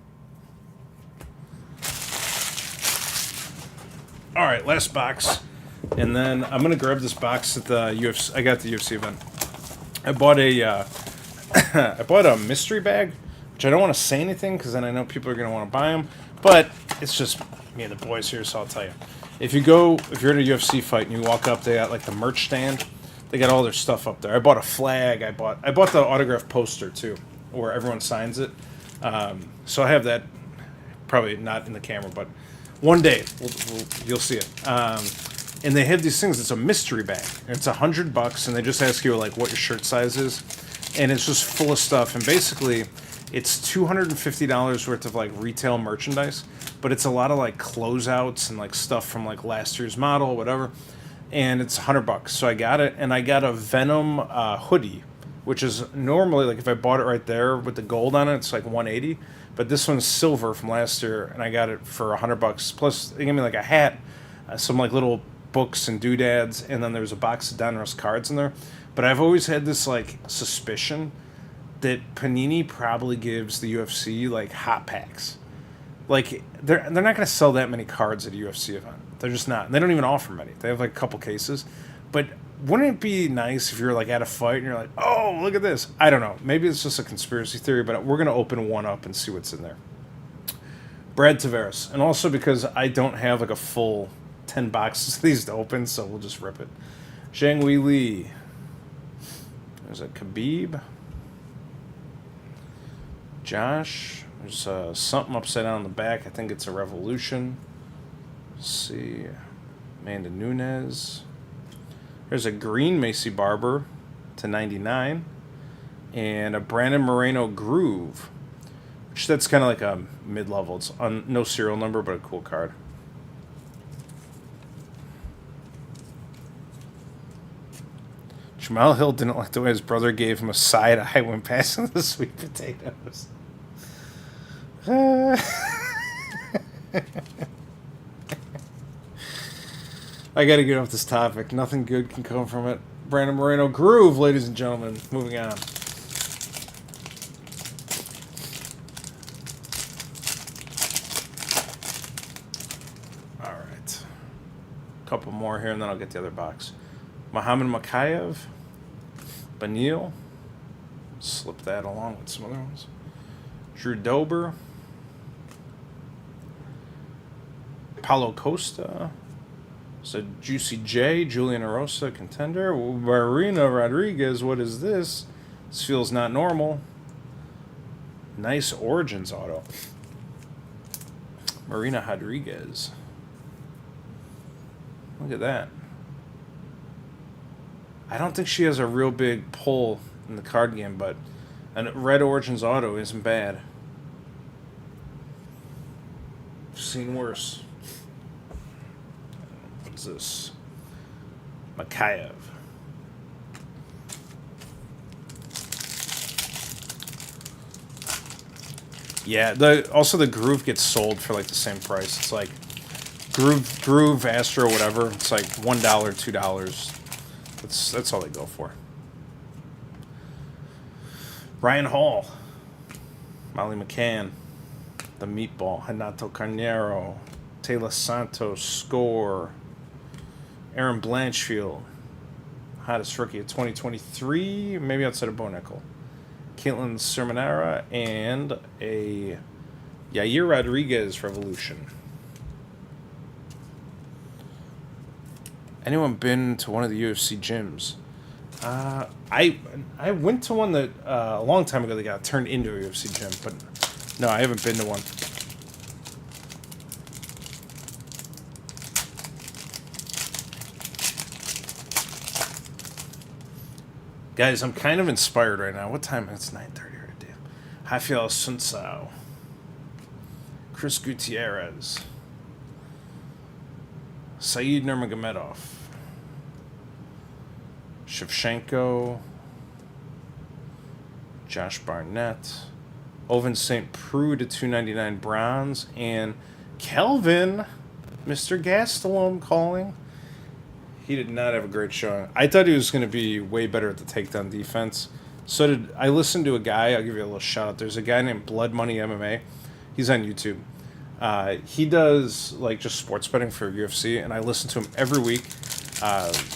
A: All right, last box. And then I'm going to grab this box at the UFC. I got the UFC event. I bought a mystery bag, which I don't want to say anything because then I know people are going to want to buy them. But it's just me and the boys here, so I'll tell you. If you're at a UFC fight and you walk up, they got like the merch stand. They got all their stuff up there. I bought a flag. I bought the autograph poster too, where everyone signs it. So I have that. Probably not in the camera, but one day you'll see it. And they have these things. It's a mystery bag. It's $100, and they just ask you like what your shirt size is, and it's just full of stuff. And basically, it's $250 worth of like retail merchandise, but it's a lot of like closeouts and like stuff from like last year's model, whatever. And it's $100. So I got it, and I got a Venom hoodie, which is normally like if I bought it right there with the gold on it, it's like $180. But this one's silver from last year, and I got it for $100. Plus, they gave me like a hat, some like little books and doodads, and then there's a box of Donruss cards in there. But I've always had this like suspicion that Panini probably gives the UFC like hot packs. Like they're not going to sell that many cards at a UFC event. They're just not. They don't even offer many. They have like a couple cases. But wouldn't it be nice if you're like at a fight and you're like, oh, look at this? I don't know. Maybe it's just a conspiracy theory, but we're going to open one up and see what's in there. Brad Tavares. And also because I don't have like a full 10 boxes of these to open, so we'll just rip it. Zhang Wei Li. There's a Khabib. Josh. There's something upside down on the back. I think it's a Revolution. Let's see. Amanda Nunes. There's a green Macy Barber to 99. And a Brandon Moreno Groove. Which that's kind of like a mid-level. It's on no serial number, but a cool card. Jamal Hill didn't like the way his brother gave him a side eye when passing the sweet potatoes. I gotta get off this topic. Nothing good can come from it. Brandon Moreno Groove, ladies and gentlemen. Moving on. Alright. Couple more here and then I'll get the other box. Muhammad Makayev. Benil. Slip that along with some other ones. Drew Dober. Paulo Costa. So Juicy J, Julian Erosa, contender. Marina Rodriguez, what is this? This feels not normal. Nice Origins auto. Marina Rodriguez. Look at that. I don't think she has a real big pull in the card game, but a red Origins auto isn't bad. I've seen worse. What's this? Makayev. Yeah, also the Groove gets sold for like the same price. It's like Groove, Astro, whatever. It's like $1, $2. That's all they go for. Ryan Hall. Molly McCann. The Meatball. Renato Carneiro. Taylor Santos. Score. Aaron Blanchfield. hottest rookie of 2023, maybe outside of Bo Nickal. Caitlin Sermonara, and a Yair Rodriguez Revolution. Anyone been to one of the UFC gyms? I went to one that a long time ago that got turned into a UFC gym, but no, I haven't been to one. Guys, I'm kind of inspired right now. What time? It's 9:30 right there. Rafael Sunsao. Chris Gutierrez. Saeed Nurmagomedov. Shevchenko. Josh Barnett. Oven St. Preux to 299 bronze. And Kelvin, Mr. Gastelum calling. He did not have a great showing. I thought he was going to be way better at the takedown defense. So did I. Listened to a guy. I'll give you a little shout out. There's a guy named Blood Money MMA. He's on YouTube. He does like just sports betting for UFC, and I listen to him every week.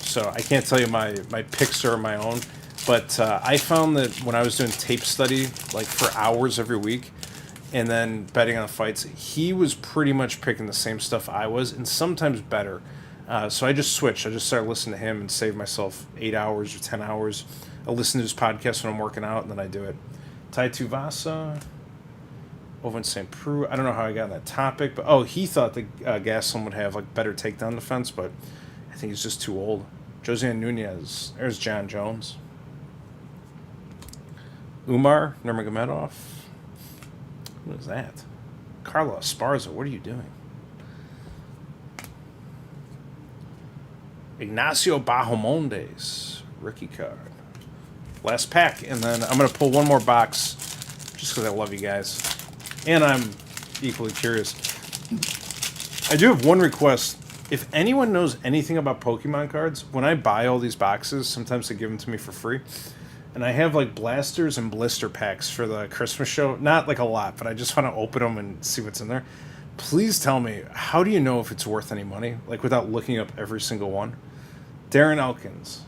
A: So I can't tell you my picks are my own, but I found that when I was doing tape study like for hours every week, and then betting on fights, he was pretty much picking the same stuff I was, and sometimes better. So I just switched. I just started listening to him and saved myself 8 hours or 10 hours. I listen to his podcast when I'm working out, and then I do it. Tai Tuivasa, Oven St. Preux. I don't know how I got on that topic, but he thought that Gastelum would have like better takedown defense, but I think he's just too old. Jose Nunez. There's John Jones. Umar Nurmagomedov. Who is that? Carlos Esparza. What are you doing? Ignacio Bahamondes, rookie card. Last pack, and then I'm going to pull one more box just because I love you guys. And I'm equally curious. I do have one request. If anyone knows anything about Pokemon cards, when I buy all these boxes, sometimes they give them to me for free. And I have like blasters and blister packs for the Christmas show. Not like a lot, but I just want to open them and see what's in there. Please tell me, how do you know if it's worth any money? Like without looking up every single one. Darren Elkins,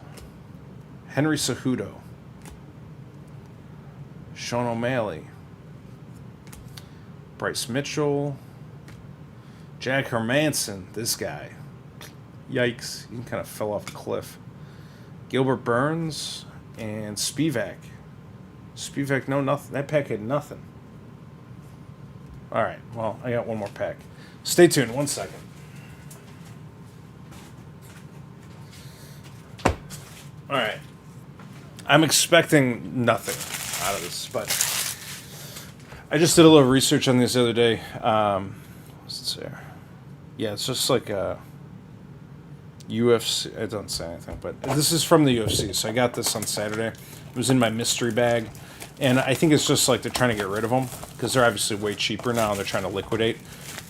A: Henry Cejudo, Sean O'Malley, Bryce Mitchell, Jack Hermanson, this guy. Yikes, he kind of fell off the cliff. Gilbert Burns and Spivak. Spivak, no, nothing. That pack had nothing. All right, well, I got one more pack. Stay tuned, 1 second. All right. I'm expecting nothing out of this, but I just did a little research on this the other day. What's it say? Yeah, it's just like a UFC. It doesn't say anything, but this is from the UFC. So I got this on Saturday. It was in my mystery bag. And I think it's just like they're trying to get rid of them because they're obviously way cheaper now and they're trying to liquidate.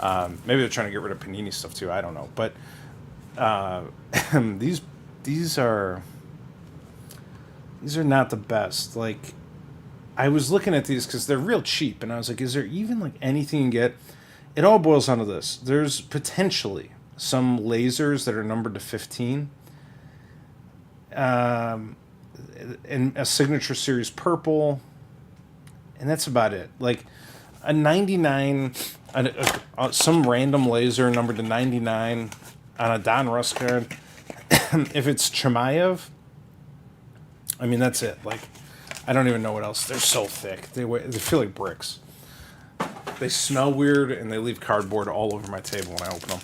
A: Maybe they're trying to get rid of Panini stuff too. I don't know. But these are not the best. Like, I was looking at these because they're real cheap, and I was like, is there even like anything you can get? It all boils down to this. There's potentially some lasers that are numbered to 15. And a signature series purple. And that's about it. Like a 99, some random laser numbered to 99 on a Don Russ card. If it's Chimaev, I mean, that's it. Like, I don't even know what else. They're so thick. They feel like bricks. They smell weird, and they leave cardboard all over my table when I open them.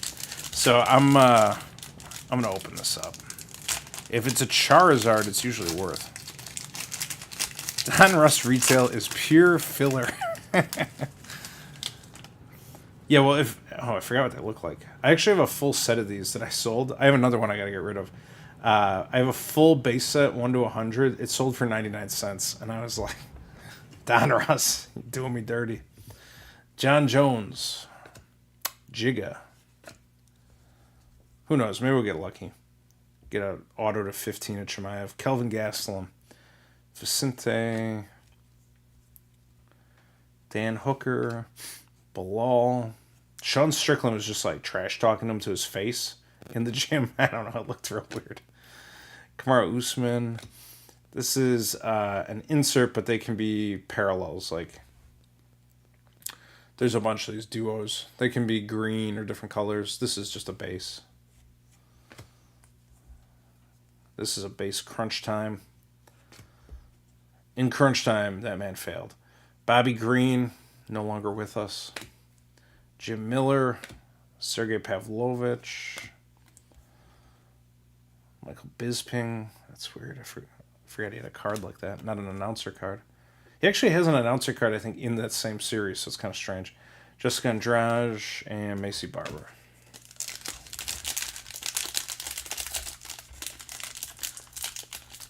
A: So I'm going to open this up. If it's a Charizard, it's usually worth. Don Russ retail is pure filler. Yeah, well, I forgot what they look like. I actually have a full set of these that I sold. I have another one I got to get rid of. I have a full base set, 1 to 100. It sold for 99 cents. And I was like, Don Russ, you're doing me dirty. John Jones. Giga. Who knows? Maybe we'll get lucky. Get an auto to 15 at Chimaev. Kelvin Gastelum. Vicente. Dan Hooker. Bilal. Sean Strickland was just like trash talking him to his face in the gym. I don't know. It looked real weird. Kamaru Usman. This is an insert, but they can be parallels. Like, there's a bunch of these duos. They can be green or different colors. This is just a base. This is a base Crunch Time. In Crunch Time, that man failed. Bobby Green, no longer with us. Jim Miller, Sergey Pavlovich, Michael Bisping. That's weird. I forgot he had a card like that. Not an announcer card. He actually has an announcer card, I think, in that same series, so it's kind of strange. Jessica Andrade and Macy Barber.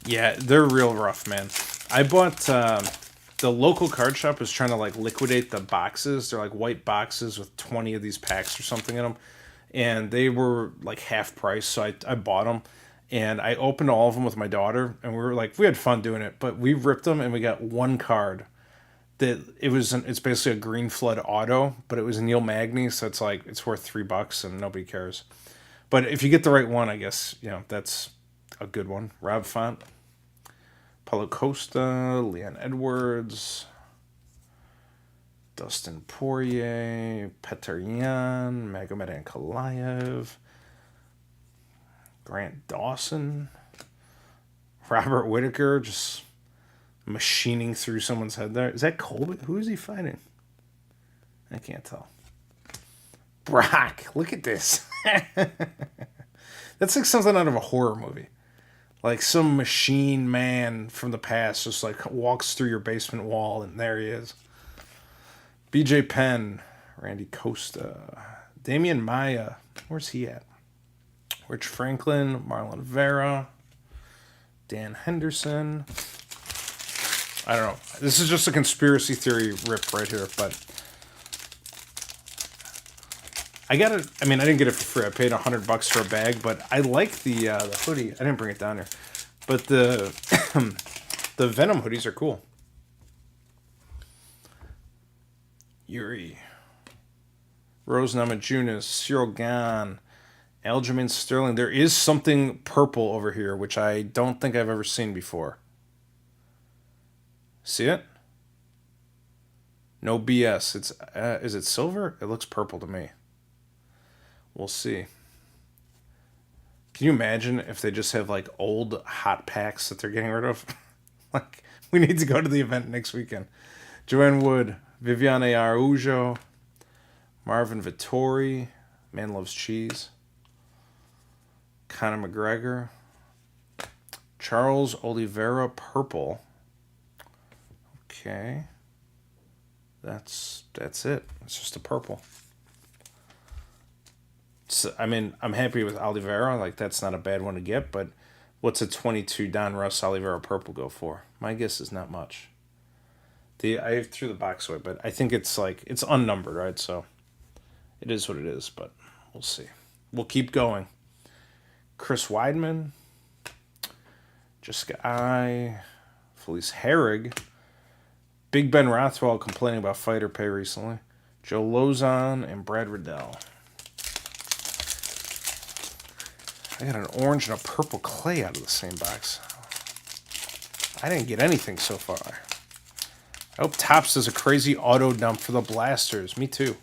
A: Yeah, they're real rough, man. I bought... the local card shop is trying to like liquidate the boxes. They're like white boxes with 20 of these packs or something in them. And they were like half price. So I bought them and I opened all of them with my daughter and we had fun doing it, but we ripped them and we got one card that it's basically a Green Flood auto, but it was Neil Magny. So it's like, it's worth $3 and nobody cares. But if you get the right one, I guess, that's a good one. Rob Font. Paulo Costa, Leon Edwards, Dustin Poirier, Petr Yan, Magomed Ankalaev, Grant Dawson, Robert Whittaker, just machining through someone's head there. Is that Colby? Who is he fighting? I can't tell. Brock, look at this. That's like something out of a horror movie. Like some machine man from the past just like walks through your basement wall and there he is. BJ Penn, Randy Costa, Damian Maia, where's he at? Rich Franklin, Marlon Vera, Dan Henderson. I don't know. This is just a conspiracy theory rip right here, but I didn't get it for free. I paid $100 for a bag, but I like the hoodie. I didn't bring it down here, but the the Venom hoodies are cool. Yuri, Rose Namajunas, Cyril Gane, Aljamain Sterling. There is something purple over here, which I don't think I've ever seen before. See it? No BS. It's is it silver? It looks purple to me. We'll see. Can you imagine if they just have like old hot packs that they're getting rid of? Like, we need to go to the event next weekend. Joanne Wood, Viviane Araujo, Marvin Vittori, Man Loves Cheese, Conor McGregor, Charles Oliveira, purple. Okay. That's it. It's just a purple. So, I'm happy with Oliveira. Like, that's not a bad one to get, but what's a 22 Don Russ Oliveira purple go for? My guess is not much. I threw the box away, but I think it's unnumbered, right? So it is what it is, but we'll see. We'll keep going. Chris Weidman, Jessica I, Felice Herrig, Big Ben Rothwell complaining about fighter pay recently, Joe Lozon, and Brad Riddell. I got an orange and a purple clay out of the same box. I didn't get anything so far. I hope Topps does a crazy auto dump for the Blasters. Me too.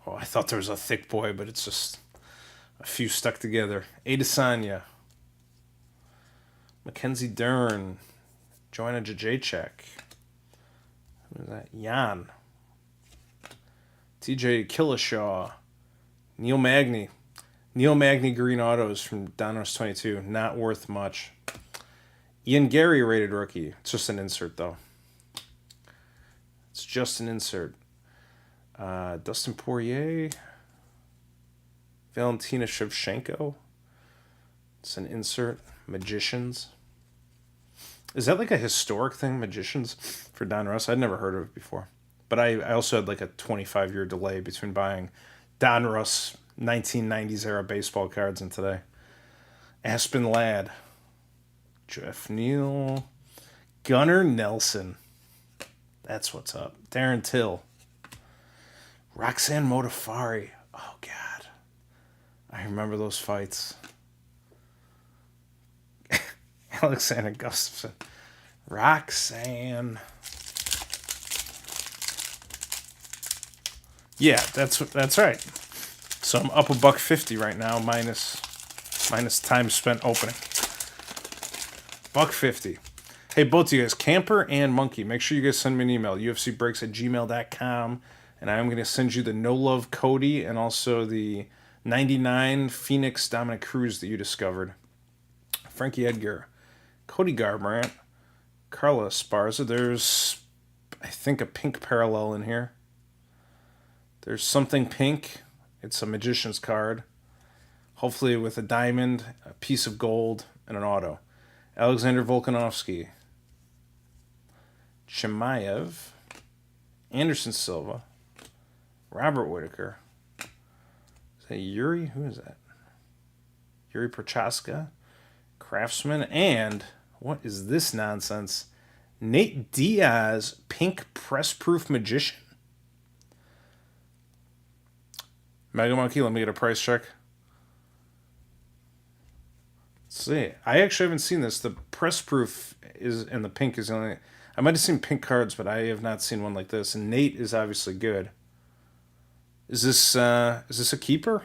A: Oh, I thought there was a thick boy, but it's just a few stuck together. Adesanya, Mackenzie Dern, Joanna Jacek. Who is that? Jan. TJ Killishaw, Neil Magny. Neil Magny green autos from Donruss 22. Not worth much. Ian Gary rated rookie. It's just an insert, though. It's just an insert. Dustin Poirier. Valentina Shevchenko. It's an insert. Magicians. Is that like a historic thing, Magicians, for Donruss? I'd never heard of it before. But I also had like a 25-year delay between buying Donruss 1990s era baseball cards and today. Aspen Ladd. Jeff Neal. Gunnar Nelson. That's what's up. Darren Till. Roxanne Modafferi. Oh, God. I remember those fights. Alexander Gustafsson. Roxanne. Yeah, that's right. So I'm up $1.50 right now, minus time spent opening. $1.50. Hey, both of you guys, Camper and Monkey, make sure you guys send me an email, ufcbreaks@gmail.com, and I'm going to send you the No Love Cody and also the 99 Phoenix Dominic Cruz that you discovered. Frankie Edgar, Cody Garbrandt, Carla Esparza. There's, I think, a pink parallel in here. There's something pink. It's a magician's card. Hopefully with a diamond, a piece of gold, and an auto. Alexander Volkanovski. Chimaev. Anderson Silva. Robert Whitaker. Is that Yuri? Who is that? Yuri Prochaska. Craftsman. And what is this nonsense? Nate Diaz, pink press-proof magician. Mega Monkey, let me get a price check. Let's see. I actually haven't seen this. The press proof is, and the pink is only. I might have seen pink cards, but I have not seen one like this. And Nate is obviously good. Is this a keeper?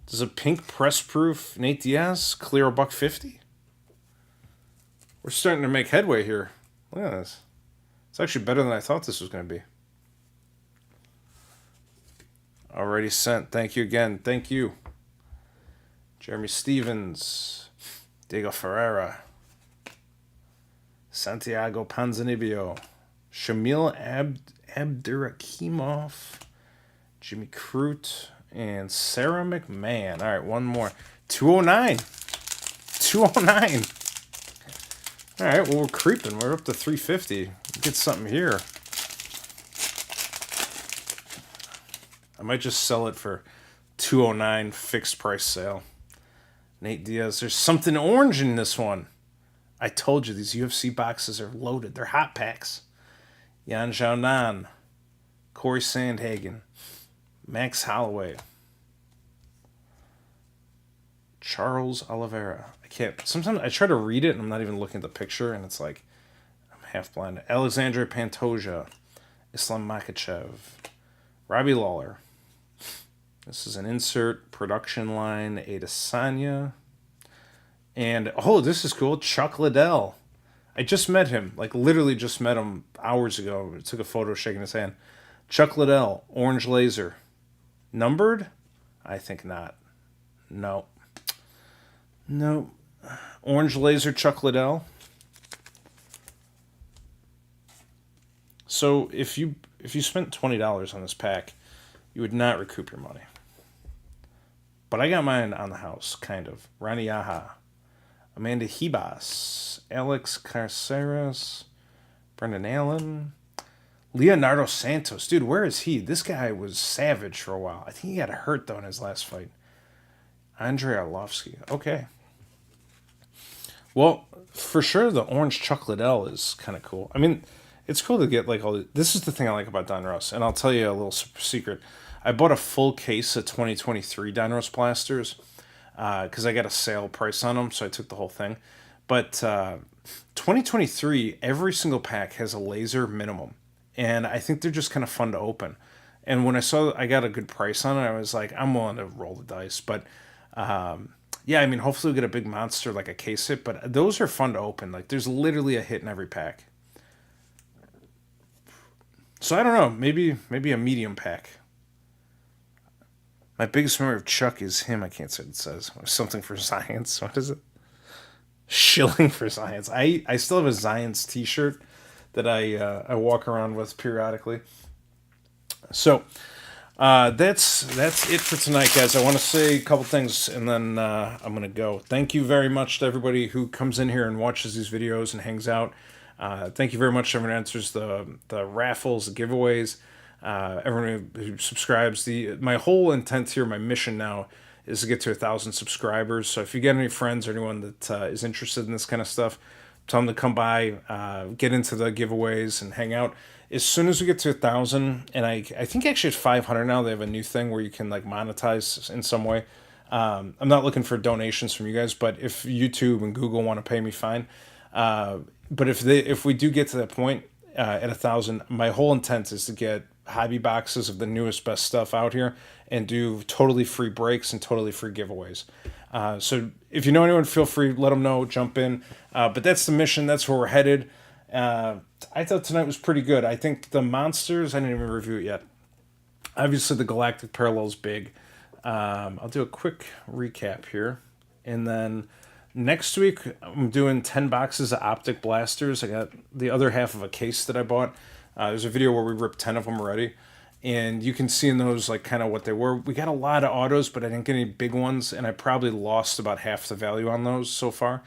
A: Does a pink press proof Nate Diaz clear $1.50? We're starting to make headway here. Look at this. It's actually better than I thought this was going to be. Already sent. Thank you again. Thank you. Jeremy Stevens. Diego Ferreira. Santiago Panzanibio. Shamil Abdurakhimov. Jimmy Crute. And Sarah McMahon. All right, one more. 209. 209. All right, well, we're creeping. We're up to 350. Get something here. I might just sell it for 209 fixed price sale. Nate Diaz. There's something orange in this one. I told you, these UFC boxes are loaded. They're hot packs. Yan Xiaonan. Corey Sandhagen. Max Holloway. Charles Oliveira. I can't. Sometimes I try to read it and I'm not even looking at the picture and it's like I'm half blind. Alexandre Pantoja. Islam Makhachev. Robbie Lawler. This is an insert production line. Adesanya. And, oh, this is cool. Chuck Liddell. I just met him. Like, literally just met him hours ago. I took a photo shaking his hand. Chuck Liddell. Orange laser. Numbered? I think not. No. No. Orange laser Chuck Liddell. So, if you spent $20 on this pack, you would not recoup your money. But I got mine on the house, kind of. Rani Yaha, Amanda Hebas, Alex Carceres, Brendan Allen, Leonardo Santos. Dude, where is he? This guy was savage for a while. I think he got hurt, though, in his last fight. Andrei Arlovsky. Okay. Well, for sure, the orange Chuck Liddell is kind of cool. I mean, it's cool to get, like, all the... This is the thing I like about Don Russ, and I'll tell you a little secret. I bought a full case of 2023 Don Russ Blasters because I got a sale price on them, so I took the whole thing. But 2023, every single pack has a laser minimum, and I think they're just kind of fun to open. And when I saw I got a good price on it, I was like, I'm willing to roll the dice. But yeah, I mean, hopefully we'll get a big monster like a case hit, but those are fun to open. Like, there's literally a hit in every pack. So I don't know, maybe a medium pack. My biggest memory of Chuck is him. I can't say what it says. Something for science. What is it? Shilling for science. I still have a science t-shirt that I walk around with periodically. So that's it for tonight, guys. I want to say a couple things and then I'm going to go. Thank you very much to everybody who comes in here and watches these videos and hangs out. Thank you very much to everyone who answers the raffles, the giveaways. Everyone who subscribes. My whole intent here, my mission now, is to get to 1,000 subscribers. So if you get any friends or anyone that is interested in this kind of stuff, Tell them to come by, get into the giveaways and hang out. As soon as we get to 1,000, and I think actually at 500 now, they have a new thing where you can like monetize in some way. I'm not looking for donations from you guys, but if YouTube and Google want to pay me, fine. But if we do get to that point at 1,000, my whole intent is to get hobby boxes of the newest best stuff out here and do totally free breaks and totally free giveaways. So if you know anyone, feel free, let them know, jump in. But that's the mission. That's where we're headed. I thought tonight was pretty good. I think the monsters, I didn't even review it yet. Obviously, the Galactic Parallel is big. I'll do a quick recap here. And then next week, I'm doing 10 boxes of Optic Blasters. I got the other half of a case that I bought. There's a video where we ripped 10 of them already. And you can see in those like kind of what they were. We got a lot of autos, but I didn't get any big ones. And I probably lost about half the value on those so far.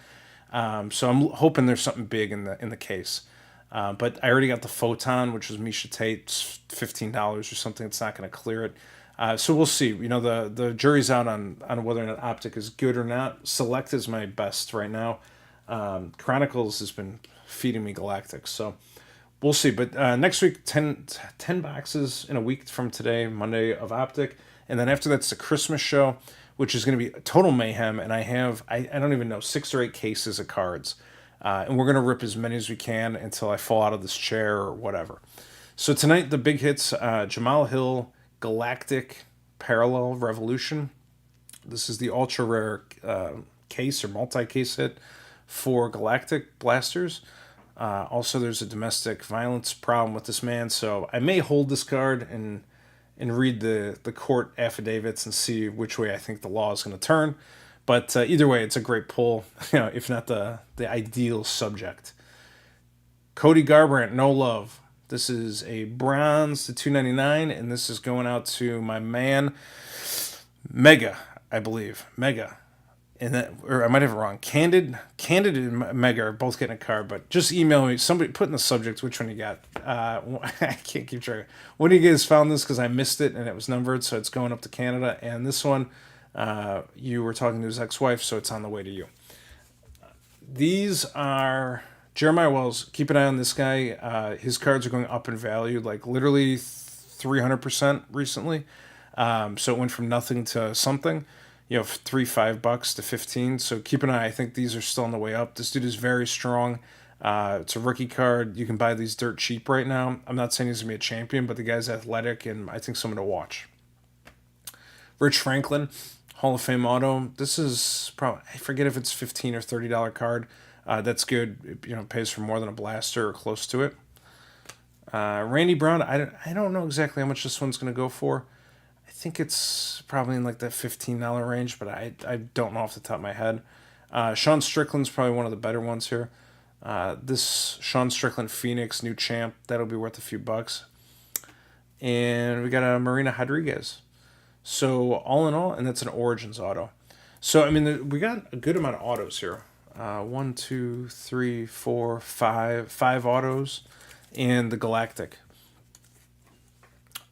A: So I'm hoping there's something big in the case. But I already got the Photon, which was Misha Tate's $15 or something. It's not going to clear it. So we'll see. You know, the jury's out on whether or not Optic is good or not. Select is my best right now. Chronicles has been feeding me Galactic. So we'll see. But next week, 10 boxes in a week from today, Monday, of Optic. And then after that's the Christmas show, which is going to be total mayhem. And I don't even know, 6 or 8 cases of cards. And we're going to rip as many as we can until I fall out of this chair or whatever. So tonight, the big hits, Jamal Hill, Galactic Parallel Revolution. This is the ultra rare case or multi-case hit for Galactic Blasters. Also, there's a domestic violence problem with this man, so I may hold this card and read the court affidavits and see which way I think the law is going to turn. But either way, it's a great pull, you know, if not the ideal subject. Cody Garbrandt, No Love. This is a bronze to $2.99, and this is going out to my man Mega, I believe. Mega. And that, or I might have it wrong. Candid and Mega are both getting a card, but just email me. Somebody put in the subject which one you got. I can't keep track. When you guys found this, because I missed it and it was numbered, so it's going up to Canada. And this one, you were talking to his ex-wife, so it's on the way to you. These are Jeremiah Wells. Keep an eye on this guy. His cards are going up in value, like literally 300% recently. So it went from nothing to something. You know, $3-5 to 15. So keep an eye. I think these are still on the way up. This dude is very strong. It's a rookie card. You can buy these dirt cheap right now. I'm not saying he's gonna be a champion, but the guy's athletic and I think someone to watch. Rich Franklin, Hall of Fame auto. This is probably, I forget if it's $15 or $30 card. That's good. It, you know, pays for more than a blaster or close to it. Randy Brown. I don't know exactly how much this one's gonna go for. I think it's probably in like that $15 range, but I don't know off the top of my head. Sean Strickland's probably one of the better ones here. This Sean Strickland Phoenix, new champ, that'll be worth a few bucks. And we got a Marina Rodriguez. So all in all, and that's an Origins auto. So, I mean, we got a good amount of autos here. 1, 2, 3, 4, 5 autos and the Galactic.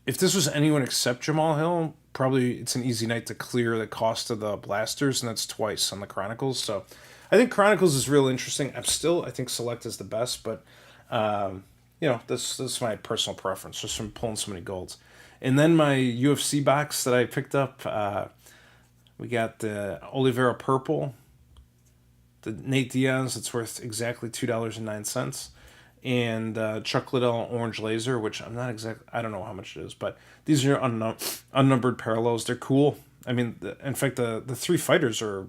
A: If this was anyone except Jamal Hill, probably it's an easy night to clear the cost of the blasters, and that's twice on the Chronicles. So I think Chronicles is real interesting. I think Select is the best, but you know, this is my personal preference, just from pulling so many golds. And then my UFC box that I picked up, we got the Oliveira Purple, the Nate Diaz, that's worth exactly $2.09. And Chuck Liddell Orange Laser, which I don't know how much it is, but these are unnumbered parallels. They're cool. I mean, in fact, the 3 fighters are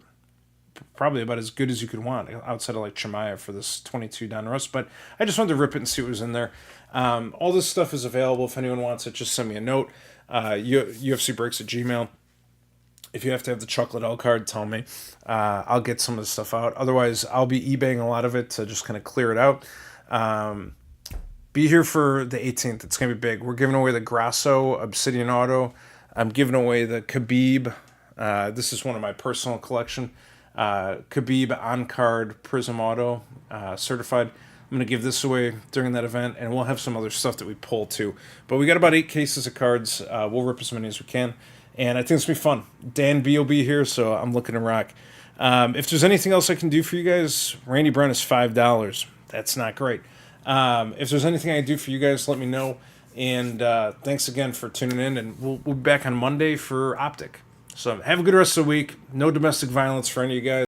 A: probably about as good as you could want outside of like Chimaev for this 22 Donruss. But I just wanted to rip it and see what was in there. All this stuff is available. If anyone wants it, just send me a note. UFCBreaks@gmail.com. If you have to have the Chuck Liddell card, tell me. I'll get some of the stuff out. Otherwise, I'll be eBaying a lot of it to just kind of clear it out. Be here for the 18th. It's going to be big. We're giving away the Grasso Obsidian Auto. I'm giving away the Khabib. This is one of my personal collection. Khabib on-card Prism Auto certified. I'm going to give this away during that event, and we'll have some other stuff that we pull too. But we got about 8 cases of cards. We'll rip as many as we can, and I think it's going to be fun. Dan B will be here, so I'm looking to rock. If there's anything else I can do for you guys, Randy Brown is $5. That's not great. If there's anything I do for you guys, let me know. And thanks again for tuning in. And we'll be back on Monday for Optic. So have a good rest of the week. No domestic violence for any of you guys.